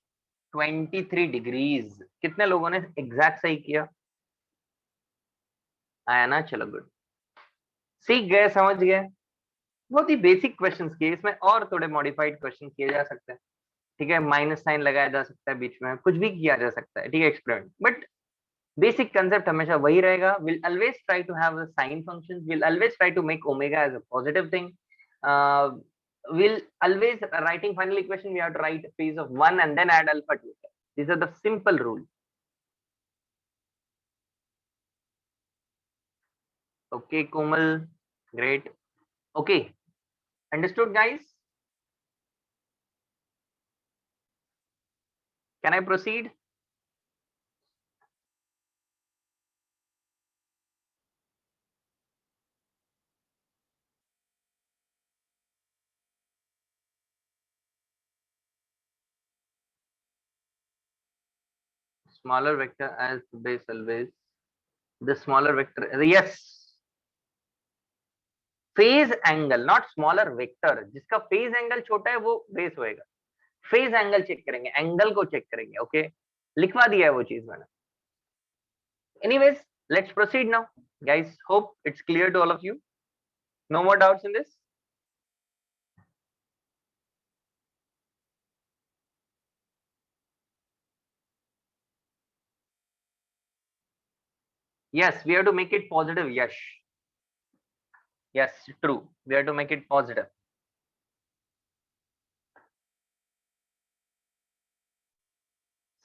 23 degrees. कितने लोगों ने एग्जैक्ट सही किया? आया ना, चलो गुड, सीख गए, समझ गए। बहुत ही बेसिक क्वेश्चंस किए, इसमें और थोड़े मॉडिफाइड क्वेश्चन किए जा सकते हैं, ठीक है, माइनस साइन लगाया जा सकता है बीच में, कुछ भी किया जा सकता है, ठीक है, एक्सपेरिमेंट, बट बेसिक कंसेप्ट हमेशा वही रहेगा। Will always try to have the sine functions, will always try to make omega as a positive thing, we'll always writing final equation we have to write phase of 1 and then add alpha to it. These are the simple rule. Okay, Komal, great. Okay, understood guys? Can I proceed? Smaller vector as the base always. The smaller vector, yes. Phase angle not smaller vector, जिसका phase angle छोटा है वो base होएगा। Phase angle check करेंगे, angle को check करेंगे। Okay, लिखवा दिया है वो चीज मैंने। Anyways, let's proceed now guys, hope it's clear to all of you, no more doubts in this. Yes, we have to make it positive. Yes, true. We have to make it positive.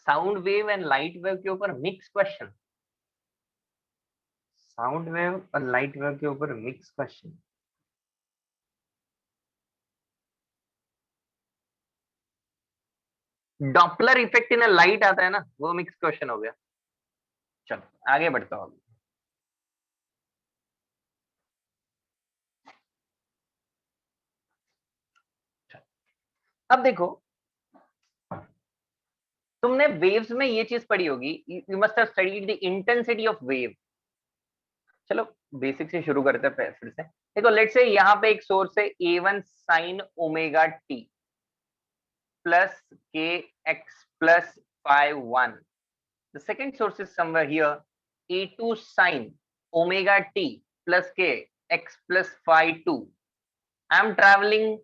Sound wave and light wave के ऊपर mix question, sound wave और light wave के ऊपर mix question. Doppler effect in light आता है ना, वो mix question हो गया। चलो आगे बढ़ता हूँ। अब देखो, तुमने वेव्स में ये चीज पढ़ी होगी, you must have studied the intensity of wave. चलो बेसिक से शुरू करते हैं फिर से। देखो लेट्स से यहाँ पे एक सोर्स है A1 sine omega t plus k x plus five one. The second source is somewhere here A2 sine omega t plus k x plus five two. I am traveling,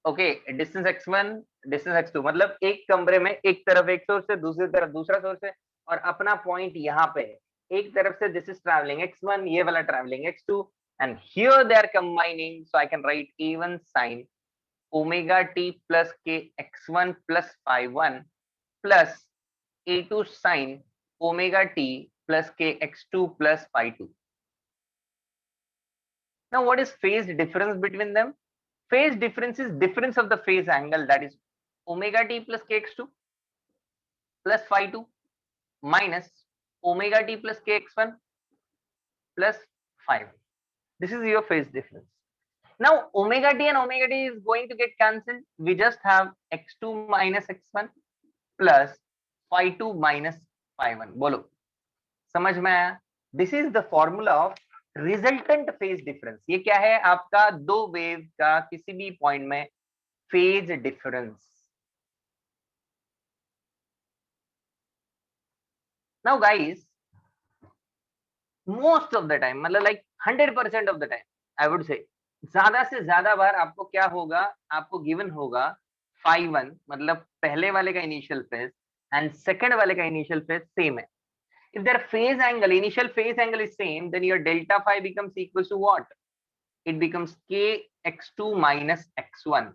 okay, distance x1 distance x2, मतलब एक कमरे में एक तरफ एक source है, दूसरी तरफ दूसरा सोर्स है, और अपना पॉइंट यहाँ पे है। एक तरफ से दिस इज ट्रैवलिंग x1, ये वाला travelling x2, and here they are combining, so I can write A1 sin omega t plus k x1 plus five one plus A2 sin omega t plus k x2 plus five two. Now what is phase difference between them? Phase difference is difference of the phase angle, that is omega t plus kx2 plus phi 2 minus omega t plus kx1 plus phi 1. This is your phase difference. Now omega t and omega t is going to get cancelled. We just have x2 minus x1 plus phi 2 minus phi 1. बोलो समझ में आया? This is the formula of resultant phase difference. ये क्या है? आपका दो wave का किसी भी पॉइंट में phase difference. Now guys, most of the time, मतलब like 100% of the time I would say, ज्यादा से ज्यादा बार आपको क्या होगा, आपको गिवन होगा फाई वन, मतलब पहले वाले का इनिशियल फेज एंड सेकंड वाले का इनिशियल फेज सेम है। If their phase angle, initial phase angle is same, then your delta phi becomes equal to what? It becomes k x2 minus x1.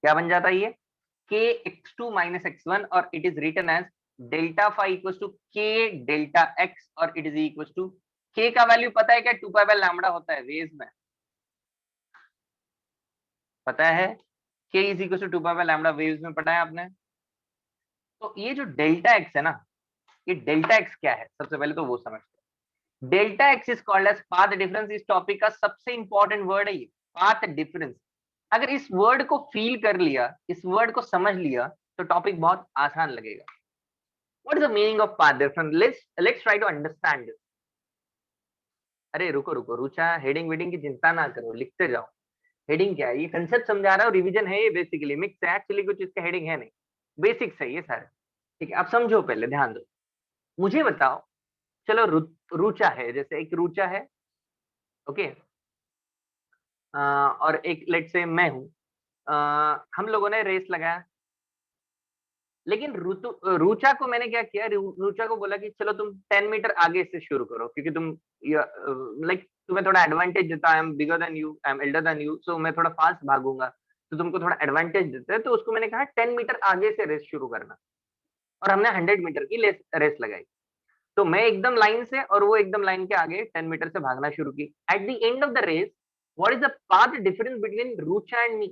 क्या बन जाता है ये? k x2 minus x1, और it is written as delta phi equals to k delta x, और it is equals to k का value पता है क्या? 2 पाई बाय लैम्बडा होता है वेव्स में, पता है? k is equals to 2 pi by lambda waves में पढ़ा है आपने। तो ये जो डेल्टा x है ना, ये डेल्टा x क्या है? सबसे पहले तो वो समझते हैं। Delta x is called as path difference. इस टॉपिक का सबसे इंपॉर्टेंट वर्ड है ये, पाथ डिफरेंस। अगर इस वर्ड को फील कर लिया, इस वर्ड को समझ लिया, तो टॉपिक बहुत आसान लगेगा। What is the meaning of path difference? Let's try to understand this. अरे रुको रुको रुचा, हेडिंग वेडिंग की चिंता ना करो, लिखते जाओ। हेडिंग क्या है? ये कंसेप्ट समझा रहा हूँ, रिवीजन है ये, बेसिकली मिक्स है, एक्चुअली कुछ इसका हेडिंग है नहीं, बेसिक्स है ये सारे। ठीक है, आप समझो, पहले ध्यान दो, मुझे बताओ। चलो रुचा है, जैसे एक रुचा है, ओके, और एक लेट से मैं हूं। हम लोगों ने रेस लगाया, लेकिन रुचा को मैंने क्या किया, रुचा को बोला कि चलो तुम 10 मीटर आगे से शुरू करो, क्योंकि तुम लाइक तुम्हें थोड़ा एडवांटेज देता है, I am bigger than you, I am elder than you, so मैं थोड़ा फास्ट भागूंगा, तो तुमको थोड़ा एडवांटेज देता है, तो उसको मैंने कहा 10 मीटर आगे से रेस शुरू करना। और हमने 100 मीटर की रेस लगाई। तो मैं एकदम लाइन से और वो एकदम लाइन के आगे 10 मीटर से भागना शुरू की। At the end of the race, what is the path difference between Rucha and me?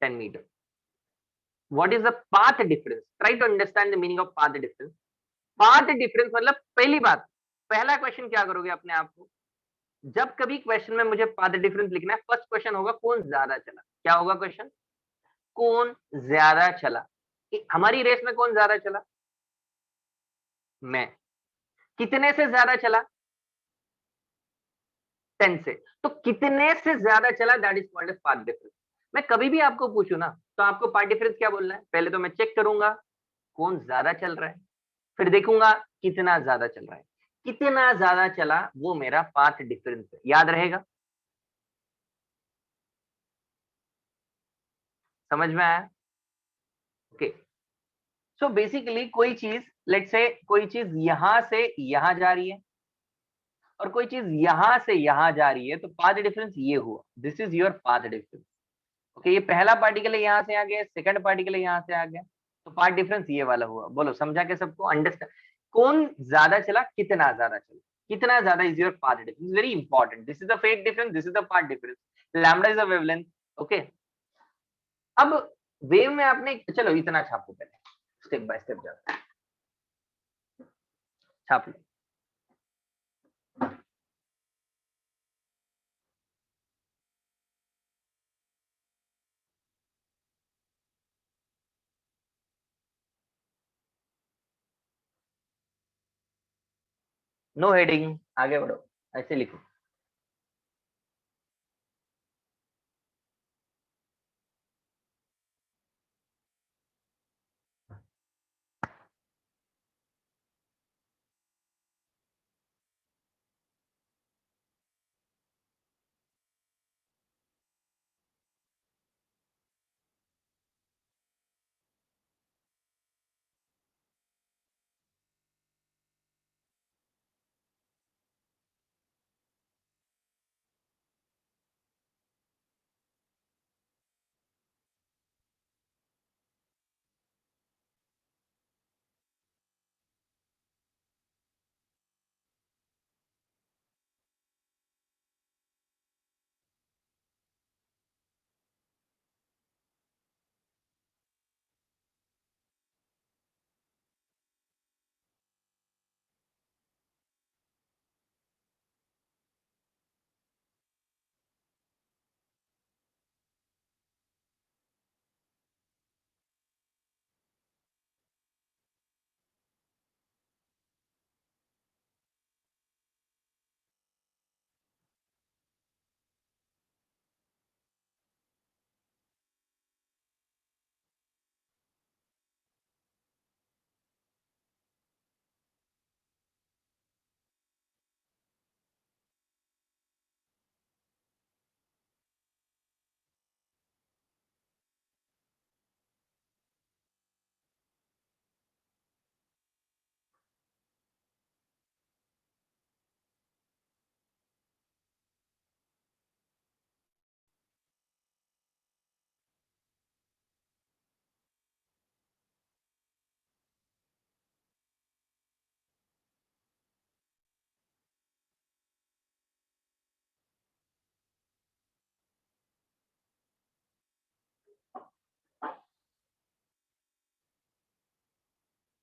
10 metre. What is the path difference? Try to understand the meaning of path difference. Path difference मतलब, पहली बात, पहला question क्या करोगे अपने आप को, जब कभी क्वेश्चन में मुझे पाथ डिफरेंस लिखना है, फर्स्ट क्वेश्चन होगा कौन ज्यादा चला। क्या होगा क्वेश्चन? कौन ज्यादा चला? हमारी रेस में कौन ज्यादा चला? मैं। कितने से ज्यादा चला? 10 से। तो कितने से ज्यादा चला, that is called as path difference. मैं कभी भी आपको पूछूं ना, तो आपको पाथ डिफरेंस क्या बोलना है? पहले तो मैं चेक करूंगा कौन ज्यादा चल रहा है, फिर देखूंगा कितना ज्यादा चल रहा है। कितना ज्यादा चला वो मेरा पाथ डिफरेंस है, याद रहेगा? समझ में आया? ओके। सो बेसिकली कोई चीज, लेट्स से कोई चीज यहां से यहां जा रही है, और कोई चीज यहां से यहां जा रही है, तो पाथ डिफरेंस ये हुआ, this is your path difference. Okay, ये पहला पार्टिकल है यहाँ से आ गया, सेकंड पार्टिकल है यहाँ से आ गया, तो पार्ट डिफरेंस ये वाला हुआ। बोलो समझा के सबको? अंडरस्टैंड? कौन ज्यादा चला, कितना ज्यादा चला, कितना ज्यादा is your path difference, very important. This is the phase difference, this is the path difference, lambda is the wavelength. Okay, अब वेव में आपने, चलो इतना छापो पहले, स्टेप बाय स्टेप जाते हैं, छाप लो। नो हेडिंग, आगे बढ़ो, ऐसे लिखो।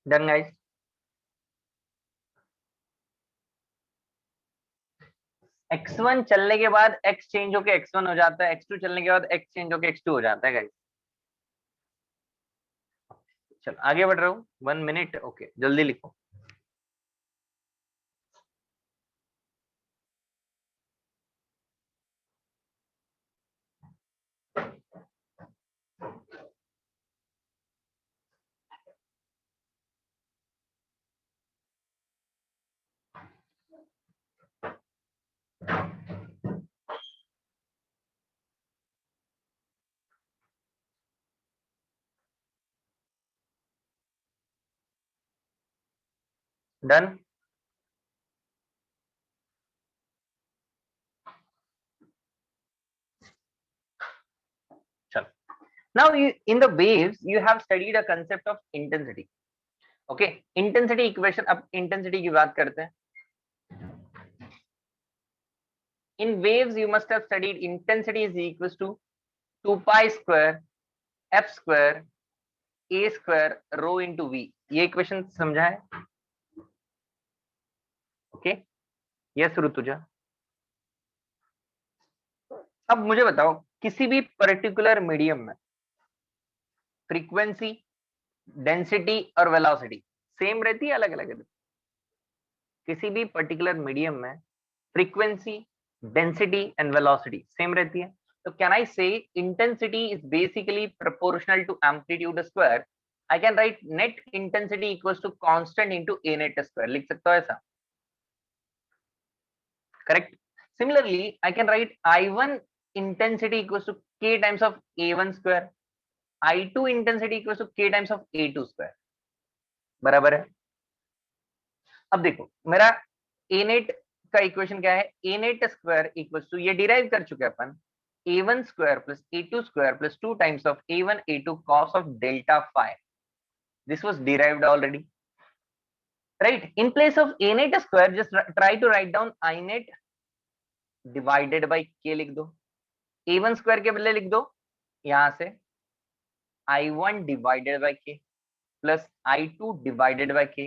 Done guys? x1 चलने के बाद x चेंज होके x1 हो जाता है, x2 चलने के बाद x चेंज होके x2 हो जाता है गाइस। चलो आगे बढ़ रहा हूँ, 1 मिनट, ओके जल्दी लिखो। डन। चलो, now in the waves you have studied a concept of intensity. Okay, intensity equation, अब intensity की बात करते हैं। In waves you must have studied intensity is equals to 2 pi square f square a square rho into v। ये इक्वेशन समझा है? Okay, yes Rutuja. अब मुझे बताओ, किसी भी पर्टिकुलर मीडियम में फ्रीक्वेंसी, डेंसिटी और वेलोसिटी सेम रहती है, अलग अलग रहती है? किसी भी पर्टिकुलर मीडियम में frequency, density and velocity same रहती है। तो can I say intensity is basically proportional to amplitude square. I can write net intensity equals to constant into a net square, लिख सकता हूं ऐसा, correct? Similarly I can right I1 intensity equals to k times of A1 square, I2 intensity equals to k times of A2 square, बराबर है? अब देखो मेरा ए net का इक्वेशन क्या है, ए नेट स्क्वायर इक्वल्स टू, ये डिराइव कर चुके अपन, A1 square plus A2 square plus 2 times of A1 A2 cos of delta phi. This was derived already, right? In place of A net square just try to write down I net divided by k, लिख दो। A1 square के बदले लिख दो यहां से I1 divided by k plus I2 divided by k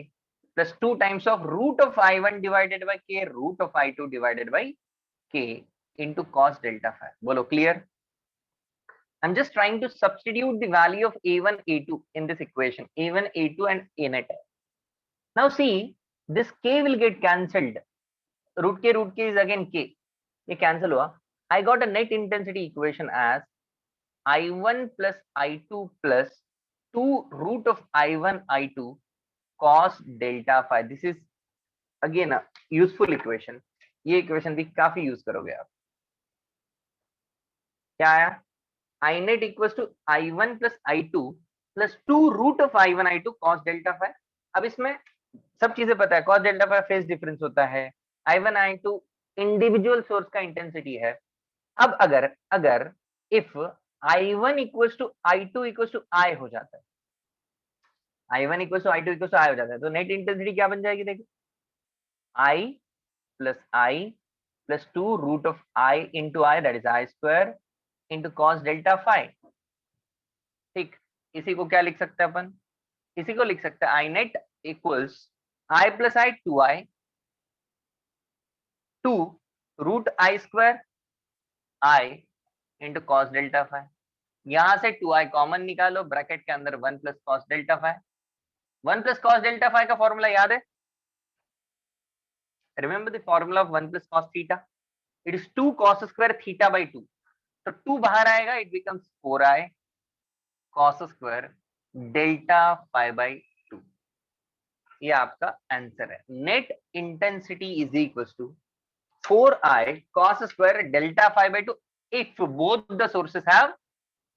plus 2 times of root of I1 divided by k root of I2 divided by k into cos delta phi। बोलो clear? I'm just trying to substitute the value of A1 A2 in this equation, A1 A2 and A net। Now see, this k will get cancelled, root k is again k, ये cancel हुआ। I got a net intensity equation as I1 plus I2 plus 2 root of I1 I2 cos delta phi। This is again a useful equation, ये equation भी काफी use करोगे आप। क्या आया? I net equals to I1 plus I2 plus 2 root of I1 I2 cos delta phi। अब इसमें सब चीजें पता है, cos delta phi phase difference होता है, I1 I2 इंडिविजुअल सोर्स का इंटेंसिटी है। अब अगर अगर if I1 equals to I2 equals to I हो जाता है, I1 equals to I2 equals to I हो जाता है, तो नेट इंटेंसिटी क्या बन जाएगी? देखो, I plus 2 root of I into I, that is I square into cos delta phi। ठीक, इसी को क्या लिख सकते हैं अपन? इसी को लिख सकते हैं I net equals I plus I 2I 2 root I square I into cos delta phi। यहां से 2I कॉमन निकालो, ब्रैकेट के अंदर 1 plus cos delta phi। 1 plus cos delta phi का फॉर्मूला याद है? Remember the formula of 1 plus cos theta? It is 2 cos square theta by 2। तो 2 बाहर आएगा, it becomes 4I cos square delta phi by 2। ये आपका आंसर है। Net intensity is equal to 4I cos square delta phi by 2 if both the sources have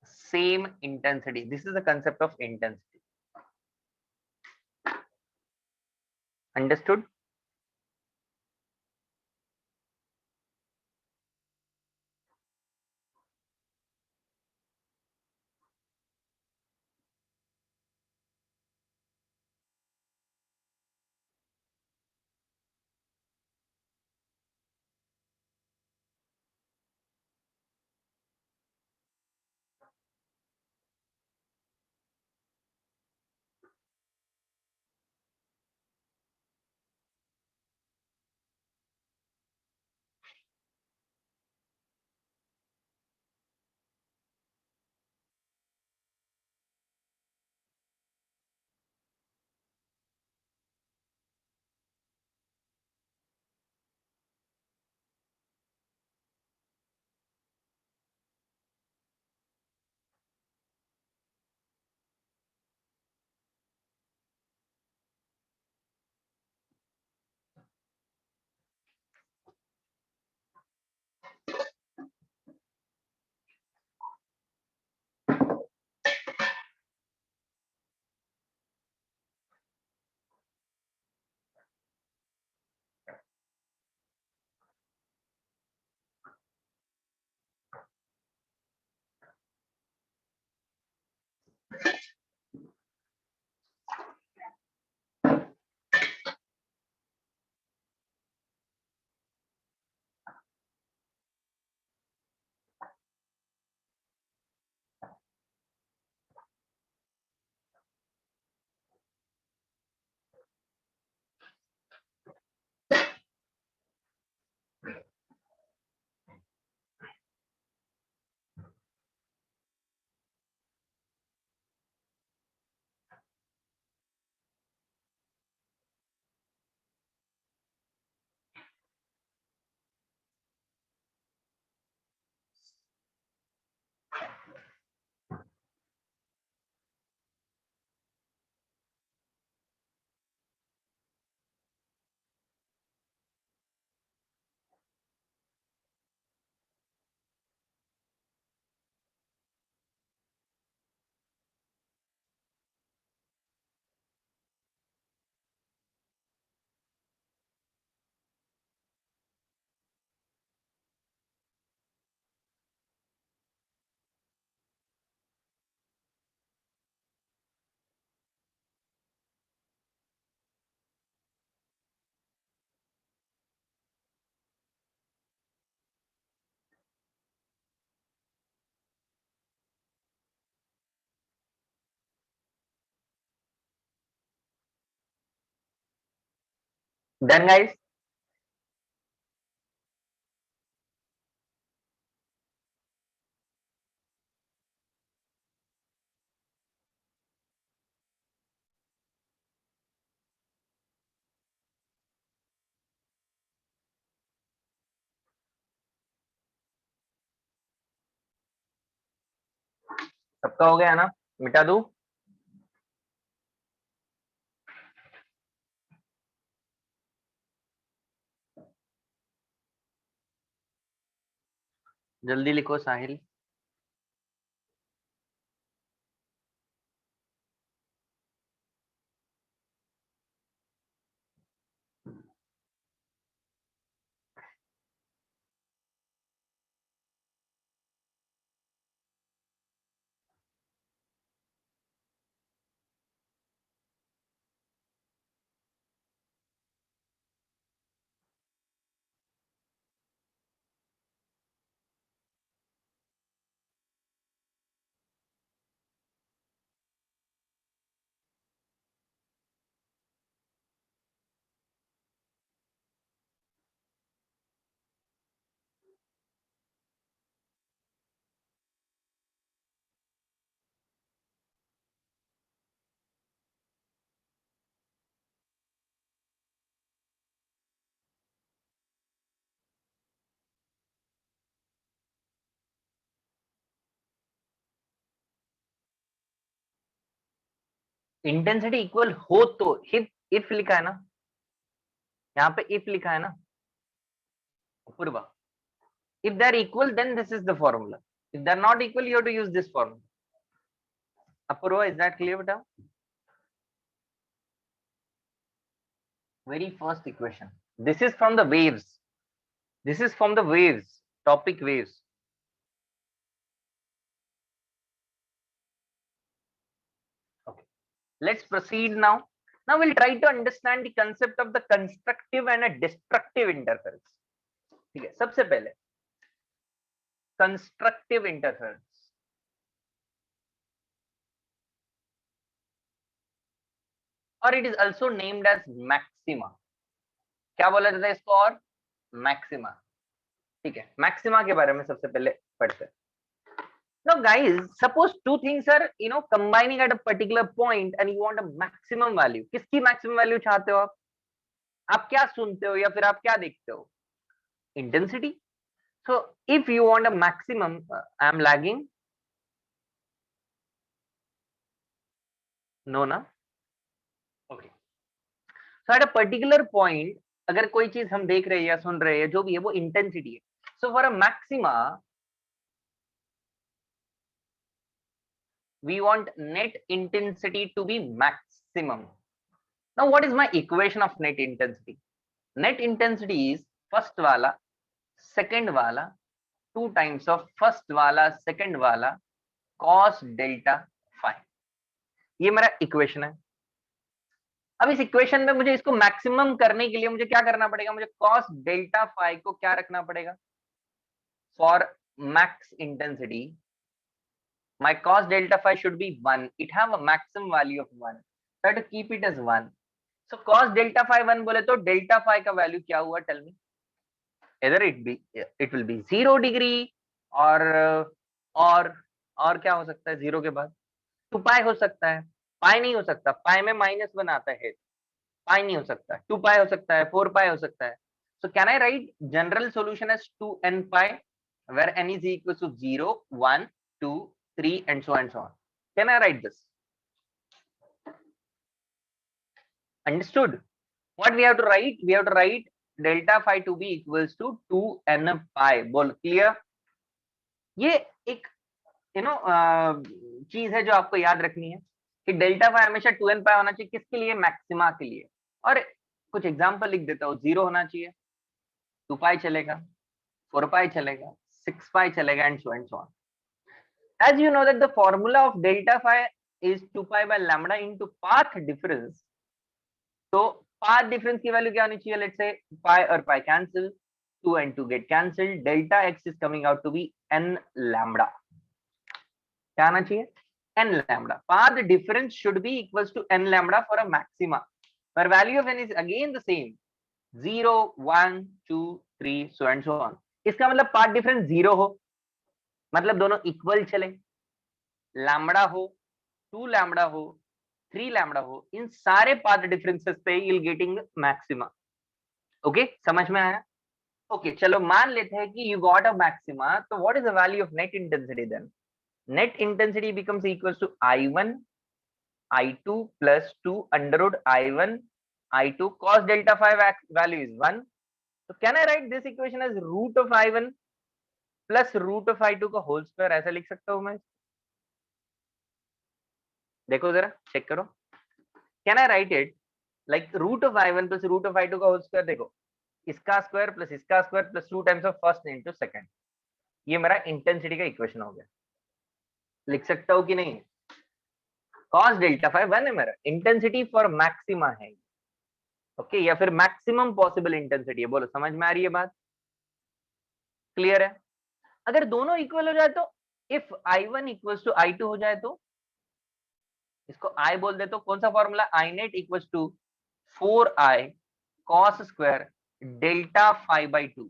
same intensity। This is the concept of intensity। Understood? Done, guys? सबका हो गया ना? मिटा दूं? जल्दी लिखो साहिल। इंटेंसिटी इक्वल हो तो इफ लिखा है ना, यहाँ पे इफ लिखा है ना पूर्वा। If they're equal, then this is the formula. If they're not equal, you have to use this formula. Apurva, is that clear, beta? Very first equation. This is from the waves. This is from the waves, topic waves. Okay. Let's proceed now. Now we'll try to understand the concept of the constructive and a destructive interference. ठीक है, सबसे पहले constructive interference, or it is also named as maxima. क्या बोला जाता है इसको? और मैक्सिमा। ठीक है, मैक्सिमा के बारे में सबसे पहले पढ़ते हैं। Now guys, suppose two things are combining at a particular point and you want a maximum value. किसकी maximum value चाहते हो आप? आप क्या सुनते हो या फिर आप क्या देखते हो? Intensity. So if you want a maximum, I am lagging. No ना? Okay. So at a particular point, अगर कोई चीज हम देख रहे हैं या सुन रहे हैं, जो भी है वो इंटेंसिटी है. So for a maxima, we want net intensity to be maximum. Now what is my equation of net intensity? Net intensity is first वाला second वाला 2 times of first वाला second वाला cos delta phi. ये मेरा equation है. अब इस equation में मुझे इसको मैक्सिमम करने के लिए मुझे क्या करना पड़ेगा? मुझे cos delta phi को क्या रखना पड़ेगा? For max intensity, my cos delta phi should be 1. It have a maximum value of 1. Try to keep it as 1. So cos delta phi 1 बोले तो delta phi का वैल्यू क्या हुआ? Tell me. Either it will be 0 degree और क्या हो सकता है 0 के बाद? 2 पाई हो सकता है. पाई नहीं हो सकता, पाई में -1 आता है. पाई नहीं हो सकता, 2 पाई हो सकता है, 4 पाई हो सकता है. So can I write general solution as 2n pi, where n is equal to 0, 1, 2, 3 and so on. Can I write this? Understood? What we have to write? We have to write delta phi to be equals to 2n pi. बोल clear? ये एक चीज है जो आपको याद रखनी है कि डेल्टा फाई हमेशा 2n पाई होना चाहिए. किसके लिए? मैक्सिमा के लिए. और कुछ एग्जांपल लिख देता हूँ. 0 होना चाहिए, 2 पाई चलेगा, 4 पाई चलेगा, 6 पाई चलेगा and so on. As you know that the formula of delta phi is 2 pi by lambda into path difference. तो path difference की वैल्यू क्या होनी चाहिए? Let's say pi और pi cancel, 2 and 2 get cancelled. Delta x is coming out to be n lambda. क्या आना चाहिए? n lambda. Path difference should be equals to n lambda for a maxima, where value of n is again the same. 0 1 2 3 so and so on. इसका मतलब path difference 0 हो, मतलब दोनों equal चले, lambda हो, 2 लैम्बडा हो, 3 लैम्बडा हो, इन सारे पाथ डिफरेंसेस पे you will getting maxima. Okay, समझ में आया? ओके, चलो मान लेते हैं कि यू गॉट अ मैक्सिमा, तो what is the value of net intensity then? Net intensity becomes equals to I1 I2 plus 2 under root I1 I2 cos delta phi value is 1. So can I write this equation as root of I1 plus root of I2 का whole square? ऐसा लिख सकता हूं मैं? देखो जरा, check करो। Can I write it like root of I1 plus root of I2 का whole square? देखो, इसका स्क्वायर प्लस इसका square plus 2 times of first into second, ये मेरा इंटेंसिटी का इक्वेशन हो गया। लिख सकता हूं कि नहीं? cos डेल्टा फाई 1 है मेरा, इंटेंसिटी फॉर मैक्सिमा है। ओके, या फिर मैक्सिमम पॉसिबल इंटेंसिटी है। बोलो, समझ में आ रही है बात? क्लियर है? अगर दोनों इक्वल हो जाए तो, if I1 equals to I2 हो जाए तो, इसको I बोल दे तो कौन सा formula? I net equals to 4I cos square delta phi by 2।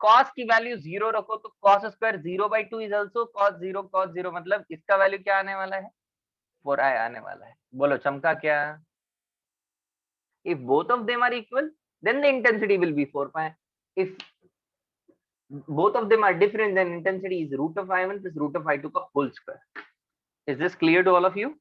cos की वैल्यू 0 रखो तो cos square 0 by 2 is also cos 0 मतलब इसका वैल्यू क्या आने वाला है? 4I आने वाला है। बोलो, चमका क्या? If both of them are equal, then the intensity will be 4 pi. If both of them are different, then intensity is root of I1 plus root of I2 का whole square. Is this clear to all of you?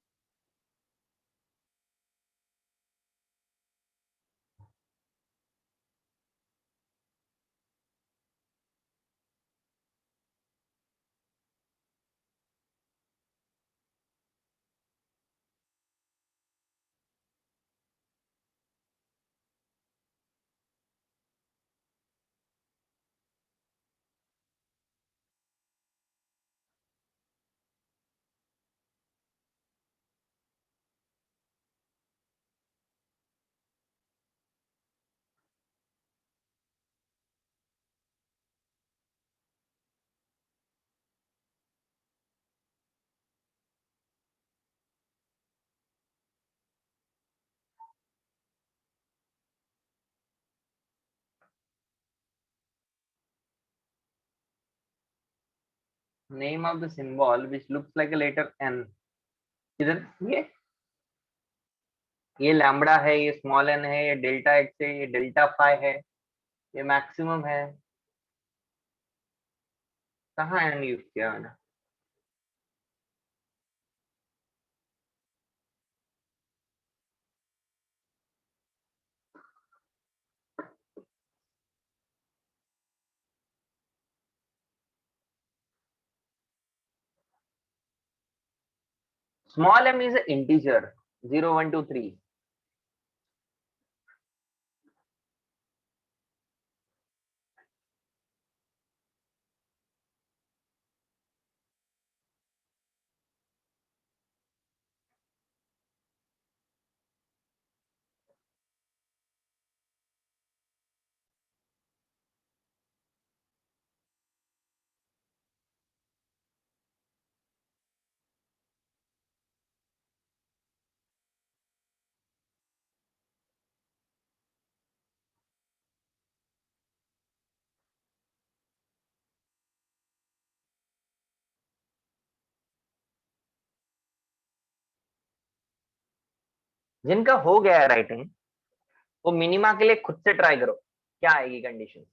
Name of the symbol which looks like a letter N. इधर ये lambda है, ये small n है, ये delta x है, ये delta phi है, ये मैक्सिमम है। कहाँ n यूज किया मैंने? Small m is an integer 0 1 2 3. जिनका हो गया है राइटिंग, वो मिनिमा के लिए खुद से ट्राई करो, क्या आएगी condition.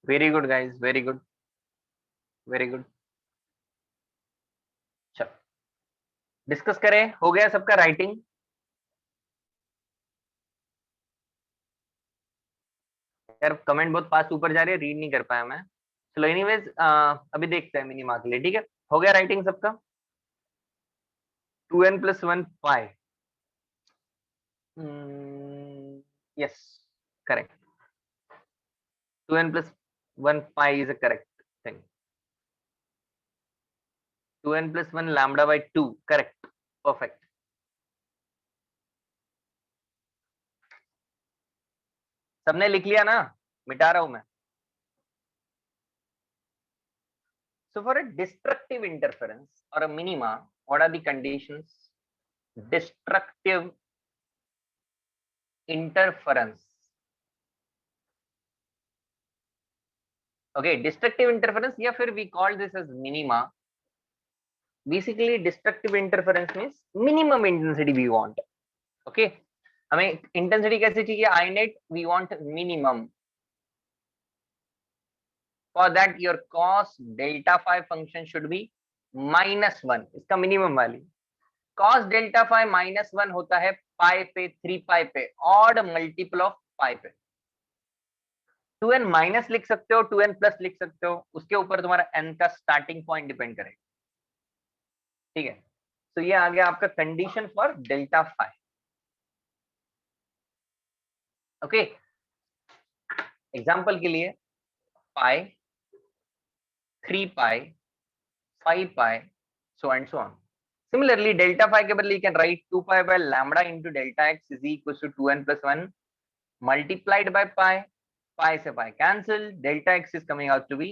Very good guys, very good, very good. चलो डिस्कस करें, हो गया सबका राइटिंग? यार कमेंट बहुत फास्ट ऊपर जा रही है, रीड नहीं कर पाया मैं। चलो एनीवेज, अभी देखते हैं मिनिमा के लिए, ठीक है? हो गया राइटिंग सबका? 2n plus 1 pi. Yes, correct. 2n plus 1 pi is a correct thing. 2n plus 1 lambda by 2, correct. Perfect. सबने लिख लिया ना? मिटा रहा हूं मैं. So for a destructive interference or a minima, what are the conditions? Destructive interference. Okay, destructive interference, या फिर we call this as minima. Basically, destructive interference means minimum intensity we want. Okay, हमें intensity कैसे चाहिए? I net we want minimum. For that your cos delta phi function should be -1. इसका minimum value. Cos delta phi -1 होता है पाई पे 3 पाई पे, odd multiple of पाई पे. 2n minus लिख सकते हो, 2n प्लस लिख सकते हो, उसके ऊपर तुम्हारा n का स्टार्टिंग पॉइंट डिपेंड करेगा. ठीक है, तो ये आ गया आपका condition for delta phi. Okay, example के लिए पाई, 3 पाई, 5 पाई, so and so on. Similarly, delta phi के बदले you can write 2 pi by lambda into delta x is equals to 2n plus 1 multiplied by pi. Pi से pi cancel. Delta x is coming out to be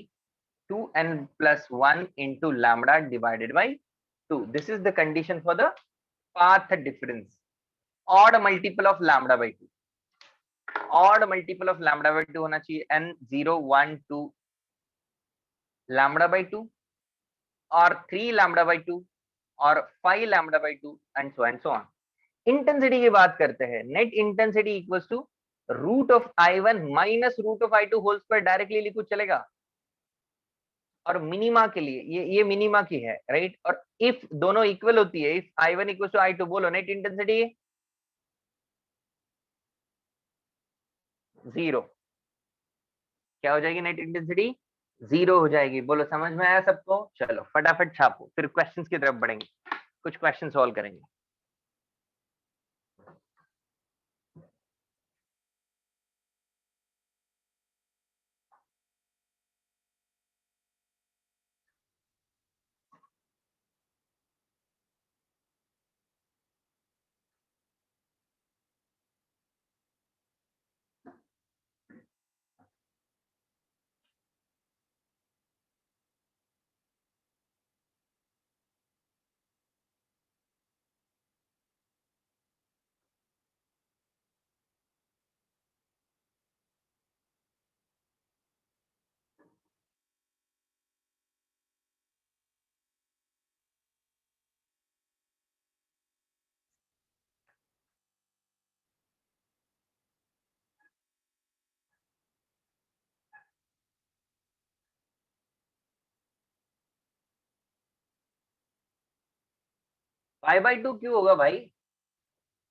2n plus 1 into lambda divided by 2. This is the condition for the path difference. Odd multiple of lambda by 2. Odd multiple of lambda by 2 होना चाहिए n 0 1 2 lambda by 2 or 3 lambda by 2 or 5 lambda by 2 and so on. Intensity की बात करते हैं. Net intensity equals to root of i1 minus root of i2 whole square. Directly लिखो चलेगा. और minima के लिए ये मिनिमा की है, राइट. और इफ दोनों इक्वल होती है, if i1 equals to i2, बोलो नेट इंटेंसिटी 0. क्या हो जाएगी? नेट इंटेंसिटी 0 हो जाएगी. बोलो समझ में आया सबको? चलो फटाफट छापो, फिर क्वेश्चंस की तरफ बढ़ेंगे. कुछ क्वेश्चन सॉल्व करेंगे. पाई बाई 2 क्यों होगा भाई?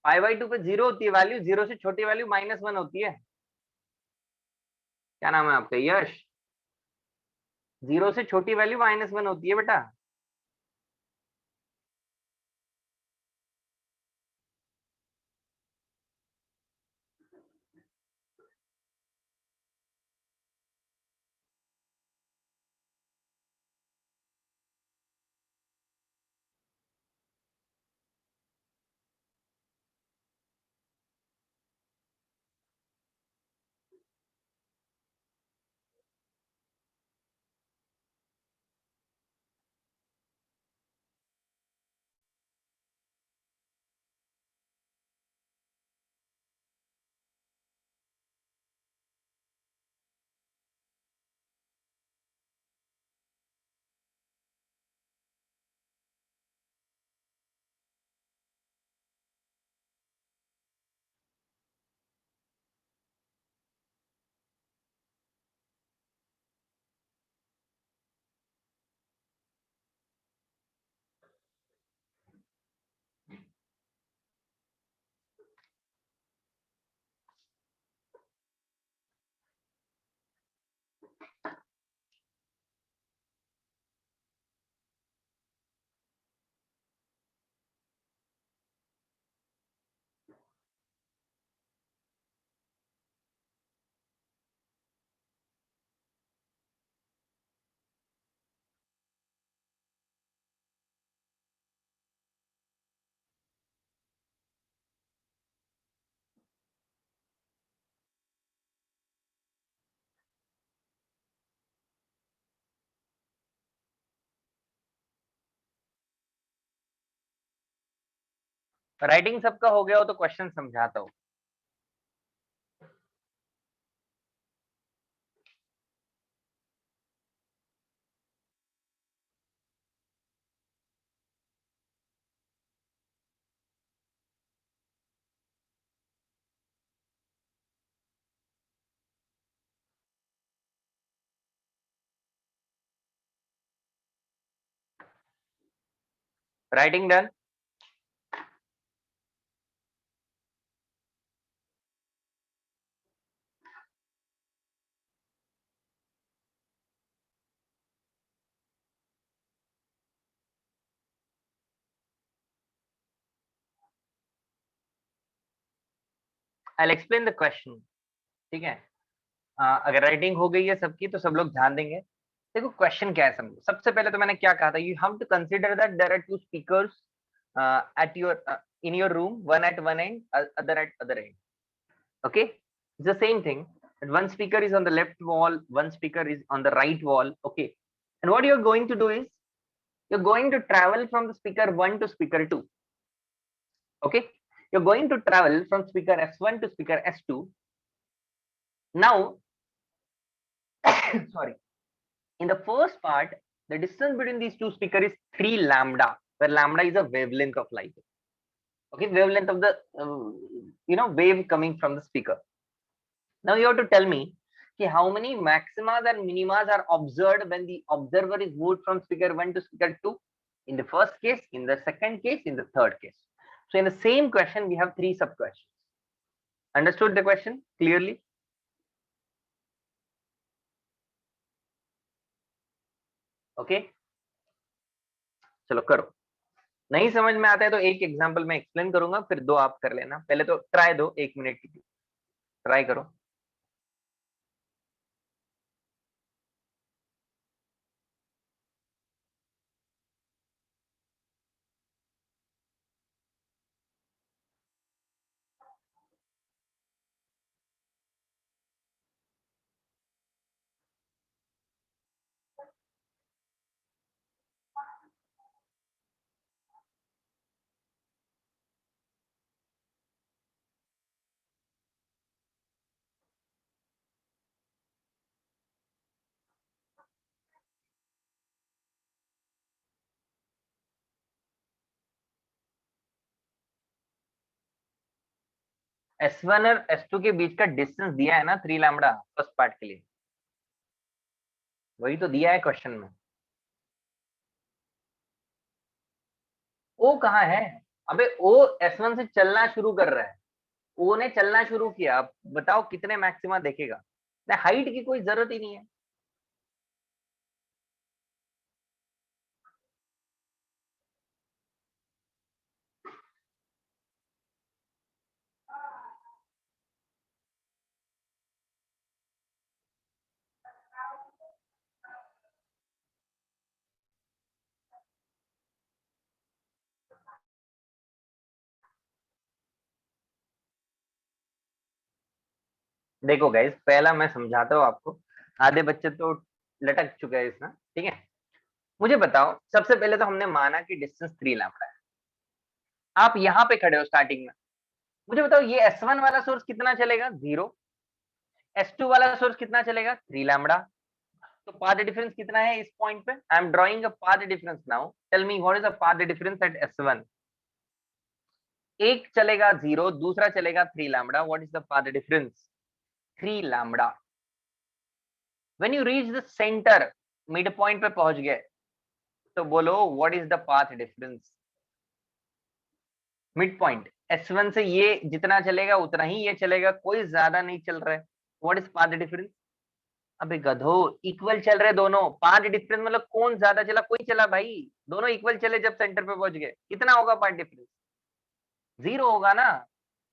पाई बाई 2 पे 0 होती है वैल्यू. 0 से छोटी वैल्यू -1 होती है. क्या नाम है आपका? यश. 0 से छोटी वैल्यू -1 होती है बेटा. राइटिंग सबका हो गया हो तो क्वेश्चन समझाता हूँ। Writing done? I explain the question, ठीक है। अगर राइटिंग हो गई है सबकी तो सब लोग ध्यान देंगे। देखो क्वेश्चन क्या है समझो। सबसे पहले तो मैंने क्या कहा था, you have to consider that there are two speakers at your in your room, one at one end, other at other end. Okay, it's the same thing, that one speaker is on the left wall, one speaker is on the right wall. Okay, and what you're going to do is you're going to travel from the speaker 1 to speaker 2. Okay, you're going to travel from speaker S1 to speaker S2. Now sorry, in the first part, the distance between these two speakers is 3 lambda, where lambda is a wavelength of light. Okay, wavelength of the wave coming from the speaker. Now you have to tell me how many maximas and minimas are observed when the observer is moved from speaker 1 to speaker 2, in the first case, in the second case, in the third case. So in the same question, we have 3 sub questions. Understood the question clearly? Okay, चलो करो। नहीं समझ में आता है तो एक example मैं एक्सप्लेन करूंगा, फिर 2 आप कर लेना। पहले तो ट्राई दो, 1 मिनट की ट्राई करो। S1 और S2 के बीच का डिस्टेंस दिया है ना 3 लैम्बडा फर्स्ट पार्ट के लिए, वही तो दिया है क्वेश्चन में। ओ कहाँ है? अबे ओ S1 से चलना शुरू कर रहा है, ओ ने चलना शुरू किया। अब बताओ कितने मैक्सिमा देखेगा? हाइट की कोई जरूरत ही नहीं है। देखो गाइस, पहला मैं समझाता हूँ आपको, आधे बच्चे तो लटक चुके हैं इसमें, ठीक है। मुझे बताओ, सबसे पहले तो हमने माना कि डिस्टेंस 3 लैम्बडा है। आप यहाँ पे खड़े हो स्टार्टिंग में, मुझे बताओ ये S1 वाला सोर्स कितना चलेगा? 0। S2 वाला सोर्स कितना चलेगा? 3 लैम्बडा। तो पाथ डिफरेंस कितना है इस पॉइंट पे? I am drawing a path difference now. Tell me what is the path difference at S1? एक चलेगा 0, दूसरा चलेगा 3 lambda. What is the path difference? 3 lambda. When you reach the centre, mid point पे पहुंच गए, तो बोलो what is the path difference? Mid point S1 से ये जितना चलेगा उतना ही ये चलेगा, कोई ज्यादा नहीं चल रहा है। What is path difference? अबे गधो, इक्वल चल रहे दोनों। पाथ डिफरेंस मतलब कौन ज्यादा चला? कोई चला भाई, दोनों इक्वल चले जब सेंटर पे पहुंच गए। कितना होगा पाथ डिफरेंस? 0 होगा ना।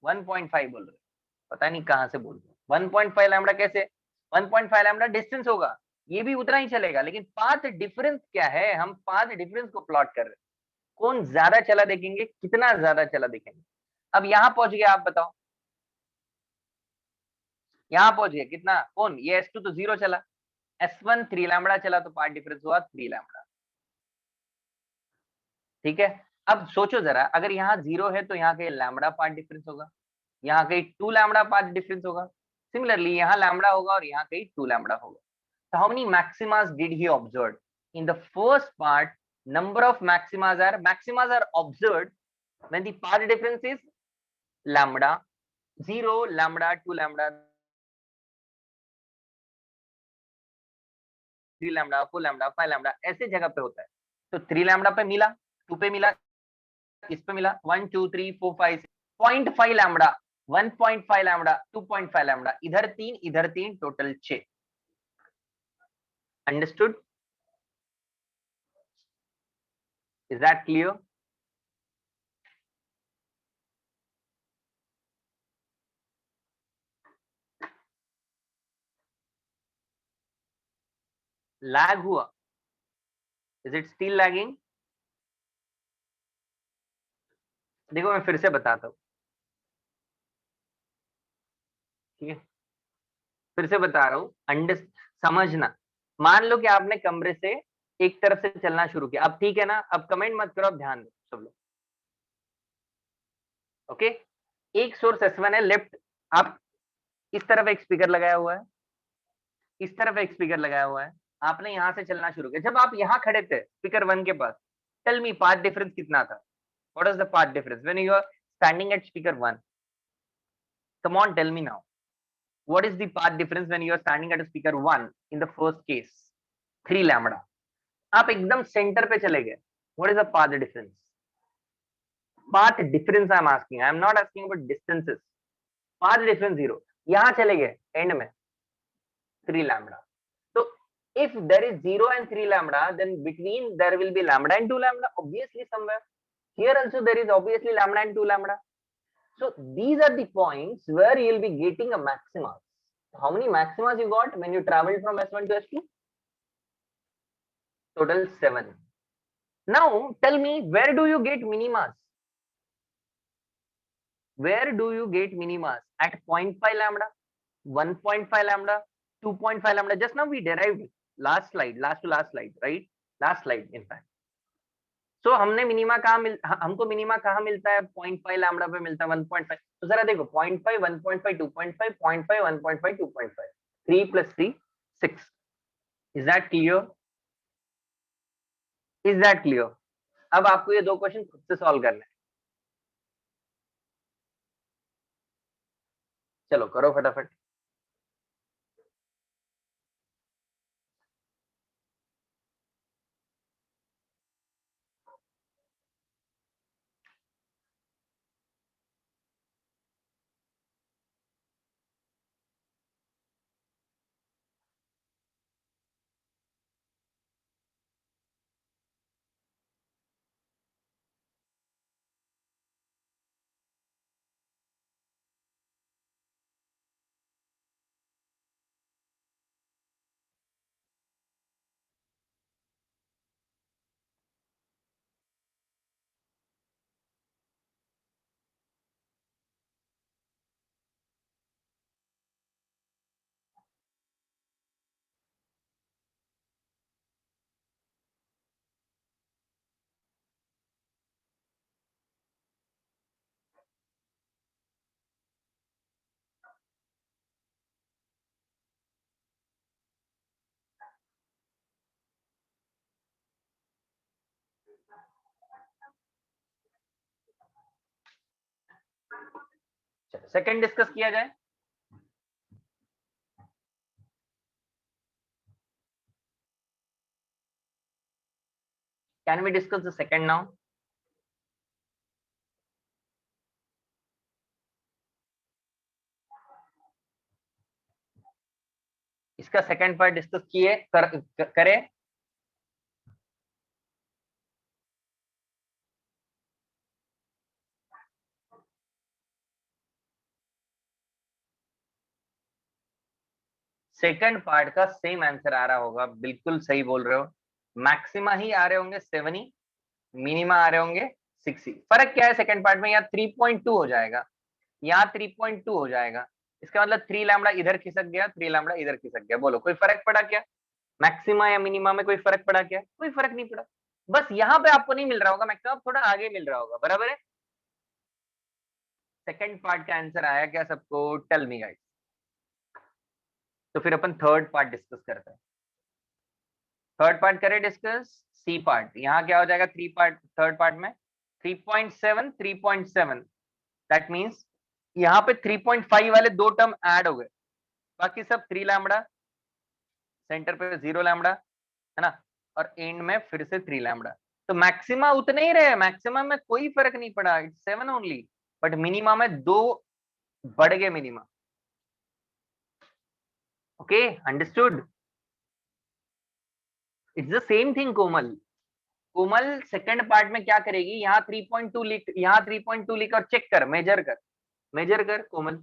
1.5 बोल रहे, पता नहीं कहां से बोल रहे। 1.5 लैम्बडा कैसे? 1.5 लैम्बडा डिस्टेंस होगा, ये भी उतना ही चलेगा। लेकिन पाथ डिफरेंस क्या है? हम पाथ डिफरेंस को प्लॉट कर रहे हैं। कौन ज्यादा चला देखेंगे, कितना ज्यादा चला देखेंगे। अब यहाँ पहुंच गया, आप बताओ, यहाँ पहुंच गया कितना? कौन? ये S2 तो 0 चला, S1 3 लैम्बडा चला, तो पार्ट डिफरेंस हुआ 3 लैम्बडा। ठीक है, अब सोचो जरा, अगर यहाँ 0 है तो यहाँ कहीं लैम्बडा पार्ट डिफरेंस होगा, यहाँ कहीं 2 लैम्बडा पार्ट डिफरेंस होगा, सिमिलरली यहाँ लैम्बडा होगा और यहाँ कहीं 2 लैम्बडा होगा. So how many maximas did he observe? In the first part, number of maximas are observed when the path difference is lambda 0, lambda 2, lambda 3, lambda 4, lambda 5, lambda ऐसे जगह पे होता है. तो 3 लैम्बडा पे मिला, 2 पे मिला, इस पे मिला, 1 2 3 4 5 6, 0.5 लैम्बडा, 1.5 लैम्बडा, 2.5 लैम्बडा, इधर 3 total 6. Understood? Is that clear? Lag हुआ? Is it still lagging? देखो मैं फिर से बताता हूँ, ठीक है, फिर से बता रहा हूँ, समझना. मान लो कि आपने कमरे से एक तरफ से चलना शुरू किया, अब ठीक है ना, अब कमेंट मत करो, अब ध्यान दो सब लोग. ओके, एक सोर्स S1 है लेफ्ट, आप इस तरफ एक स्पीकर लगाया हुआ है, इस तरफ एक स्पीकर लगाया हुआ है, आपने यहां से चलना शुरू किया. जब आप यहाँ खड़े थे स्पीकर 1 के पास, टेल मी पाथ डिफरेंस कितना था? What is the path difference when you are standing at speaker 1? Come on, tell me now. What is the path difference when you are standing at a speaker 1 in the first case? 3 lambda. आप एकदम centre पे चले गए. What is the path difference? Path difference I am asking. I am not asking about distances. Path difference 0. यहाँ चले गए and में 3 lambda. So if there is 0 and 3 lambda, then between there will be lambda and 2 lambda obviously somewhere. Here also there is obviously lambda and 2 lambda. So these are the points where you will be getting a maxima. How many maximas you got when you traveled from S1 to S2? Total 7. Now tell me, where do you get minimas? Where do you get minimas? At 0.5 lambda, 1.5 lambda, 2.5 lambda. Just now we derived it. Last slide, last to last slide, right? Last slide in fact. So हमने minima कहाँ हमको minima कहाँ मिलता है? 0.5 lambda पे मिलता है, 1.5. तो जरा देखो, 0.5, 1.5, 2.5, 0.5, 1.5, 2.5, 3 plus 3 6. Is that clear? Is that clear? अब आपको ये दो क्वेश्चन खुद से सॉल्व करना है. चलो करो फटाफट. सेकंड डिस्कस किया जाए. Can we discuss the second now? इसका सेकंड पार्ट डिस्कस किए करें. सेकंड पार्ट का सेम आंसर आ रहा होगा, बिल्कुल सही बोल रहे हो. मैक्सिमा ही आ रहे होंगे 7 ही, मिनिमा आ रहे होंगे 6 ही. फर्क क्या है सेकंड पार्ट में? यहाँ 3.2 हो जाएगा, यहाँ 3.2 हो जाएगा. इसका मतलब 3 लैम्बडा इधर खिसक गया, 3 लैम्बडा इधर खिसक गया. बोलो कोई फर्क पड़ा क्या? मैक्सिमा या मिनिमा में कोई फर्क पड़ा क्या? कोई फर्क नहीं पड़ा. बस यहाँ पे आपको नहीं मिल रहा होगा मैक्सिमम, थोड़ा आगे मिल रहा होगा, बराबर है। सेकंड पार्ट का आंसर आया क्या सबको? Tell me guys. तो फिर अपन थर्ड पार्ट डिस्कस करते हैं। थर्ड पार्ट करें डिस्कस। सी पार्ट, यहाँ क्या हो जाएगा थ्री पार्ट, थर्ड पार्ट में 3.7 3.7, दैट मीन्स यहाँ पे 3.5 वाले दो टर्म ऐड हो गए, बाकी सब 3 लैम्बडा, सेंटर पे 0 लैम्बडा है ना, और एंड में फिर से 3 लैम्बडा। तो मैक्सिमा उतने ही रहे, मैक्सिमम में कोई फर्क नहीं पड़ा, इट्स 7 ओनली, बट मिनिमा में 2 बढ़ गए minima. Okay, understood. It's the same thing Komal. Komal second part में क्या करेगी, यहाँ 3.2 लिख, यहाँ 3.2 लिख और चेक कर, मेजर कर कोमल,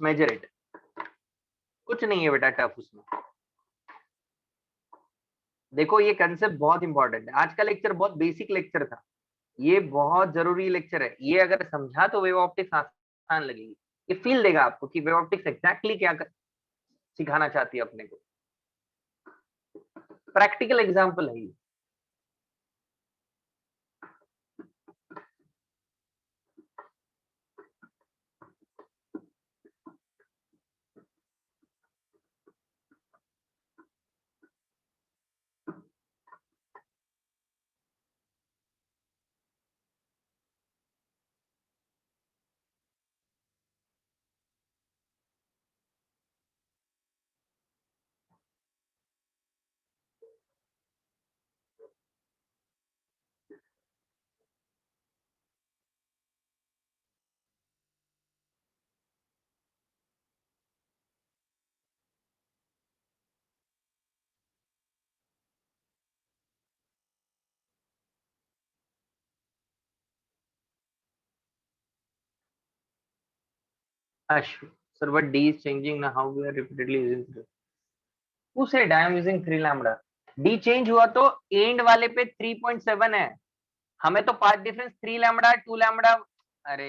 मेजर इट। कुछ नहीं है बेटा टफ उसमें। देखो ये कंसेप्ट बहुत इंपॉर्टेंट है, आज का लेक्चर बहुत बेसिक लेक्चर था, ये बहुत जरूरी लेक्चर है, ये अगर समझा तो वेव ऑप्टिक्स आसान लगेगी, ये फील देगा आपको कि वेव ऑप्टिक्स एग्जैक्टली क्या सिखाना चाहती है अपने को। प्रैक्टिकल एग्जांपल है ये। Ashwin, sir, but D is changing now. How we are repeatedly using 3? Who said I am using 3 lambda? D change हुआ तो एंड वाले पे 3.7 है, हमें तो पाथ डिफरेंस 3 लैम्बडा 2 लैम्बडा। अरे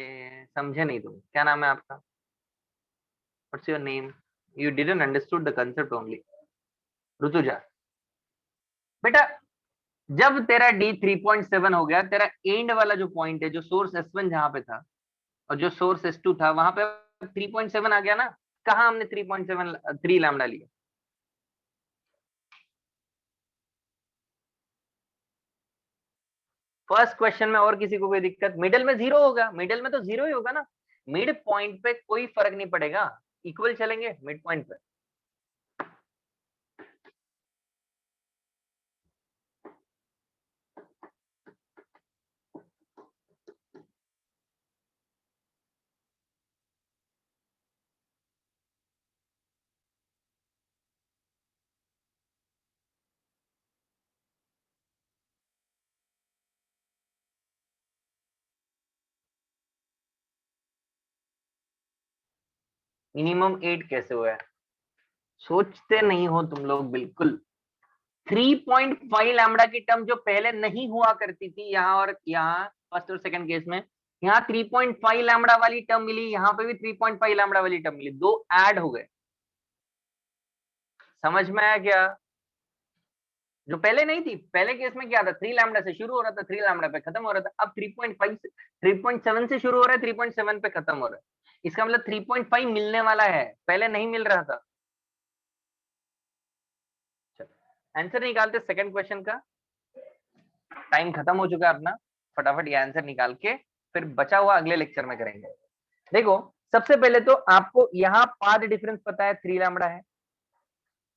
समझे नहीं तुम, क्या नाम है आपका? What's your name? You didn't understood the concept only. Rutuja बेटा, जब तेरा D 3.7 हो गया, तेरा एंड वाला जो पॉइंट है, जो सोर्स S1 जहां पे था और जो सोर्स S2 था, वहां पे 3.7 आ गया ना। कहा हमने 3.7 3 लैम्बडा लिया। फर्स्ट क्वेश्चन में और किसी को कोई दिक्कत? मिडल में 0 होगा, मिडल में तो 0 ही होगा ना, मिड पॉइंट पे कोई फर्क नहीं पड़ेगा, इक्वल चलेंगे मिड पॉइंट पे। मिनिमम 8 कैसे हुआ है? सोचते नहीं हो तुम लोग बिल्कुल। 3.5 लैम्बडा की टर्म जो पहले नहीं हुआ करती थी यहाँ और यहाँ, फर्स्ट और सेकंड केस में, यहाँ 3.5 लैम्बडा वाली टर्म मिली, यहाँ पे भी 3.5 लैम्बडा वाली टर्म मिली, दो ऐड हो गए। समझ में आया क्या? जो पहले नहीं थी, पहले केस में क्या था, 3 लैम्बडा से शुरू हो रहा था, 3 लैम्बडा पे खत्म हो रहा था, अब 3.5 से 3.7 से शुरू हो रहा है, 3.7 पे खत्म हो रहा है। इसका मतलब 3.5 मिलने वाला है, पहले नहीं मिल रहा था। आंसर निकालते सेकंड क्वेश्चन का, टाइम खत्म हो चुका है अपना, फटाफट ये आंसर निकाल के फिर बचा हुआ अगले लेक्चर में करेंगे। देखो सबसे पहले तो आपको यहाँ पाथ डिफरेंस पता है 3 लैम्बडा है,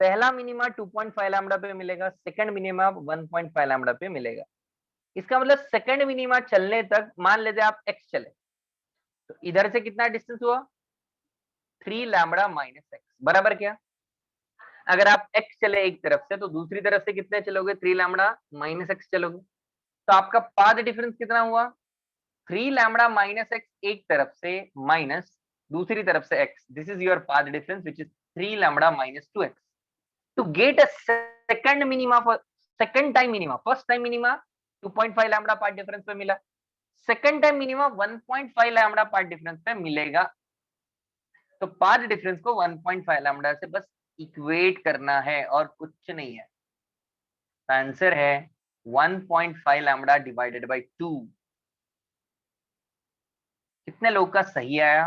पहला मिनिमा 2.5 लैम्बडा पे मिलेगा, सेकंड मिनिमा 1.5 लैम्बडा पे मिलेगा। इसका मतलब सेकंड मिनिमा चलने तक मान लेते आप x चले, तो इधर से कितना डिस्टेंस हुआ, 3 लैम्बडा माइनस एक्स, बराबर क्या? अगर आप x चले एक तरफ से, तो दूसरी तरफ से कितने चलोगे, 3 लैम्बडा माइनस एक्स चलोगे, तो आपका पाथ डिफरेंस कितना हुआ, 3 लैम्बडा माइनस एक्स एक तरफ से, माइनस दूसरी तरफ से x, this is your path difference which is 3 lambda minus 2x। to get a second minima for second time minima, first time minima 2.5 lambda path difference पे मिला, second time minima 1.5 lambda path difference पे मिलेगा। तो path difference को 1.5 lambda से बस equate करना है और कुछ नहीं है। आंसर है 1.5 लैम्बडा डिवाइडेड बाय 2। कितने लोग का सही आया?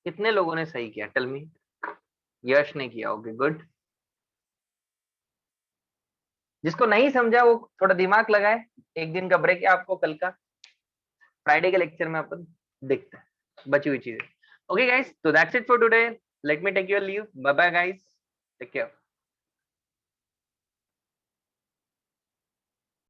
कितने लोगों ने सही किया? Tell me. यश ने किया, ओके गुड। जिसको नहीं समझा वो थोड़ा दिमाग लगाए। एक दिन का ब्रेक है आपको, कल का फ्राइडे के लेक्चर में अपन देखते हैं बची हुई चीजें। ओके गाइस, तो that's it for today. Let me take your leave. Bye bye guys, take care.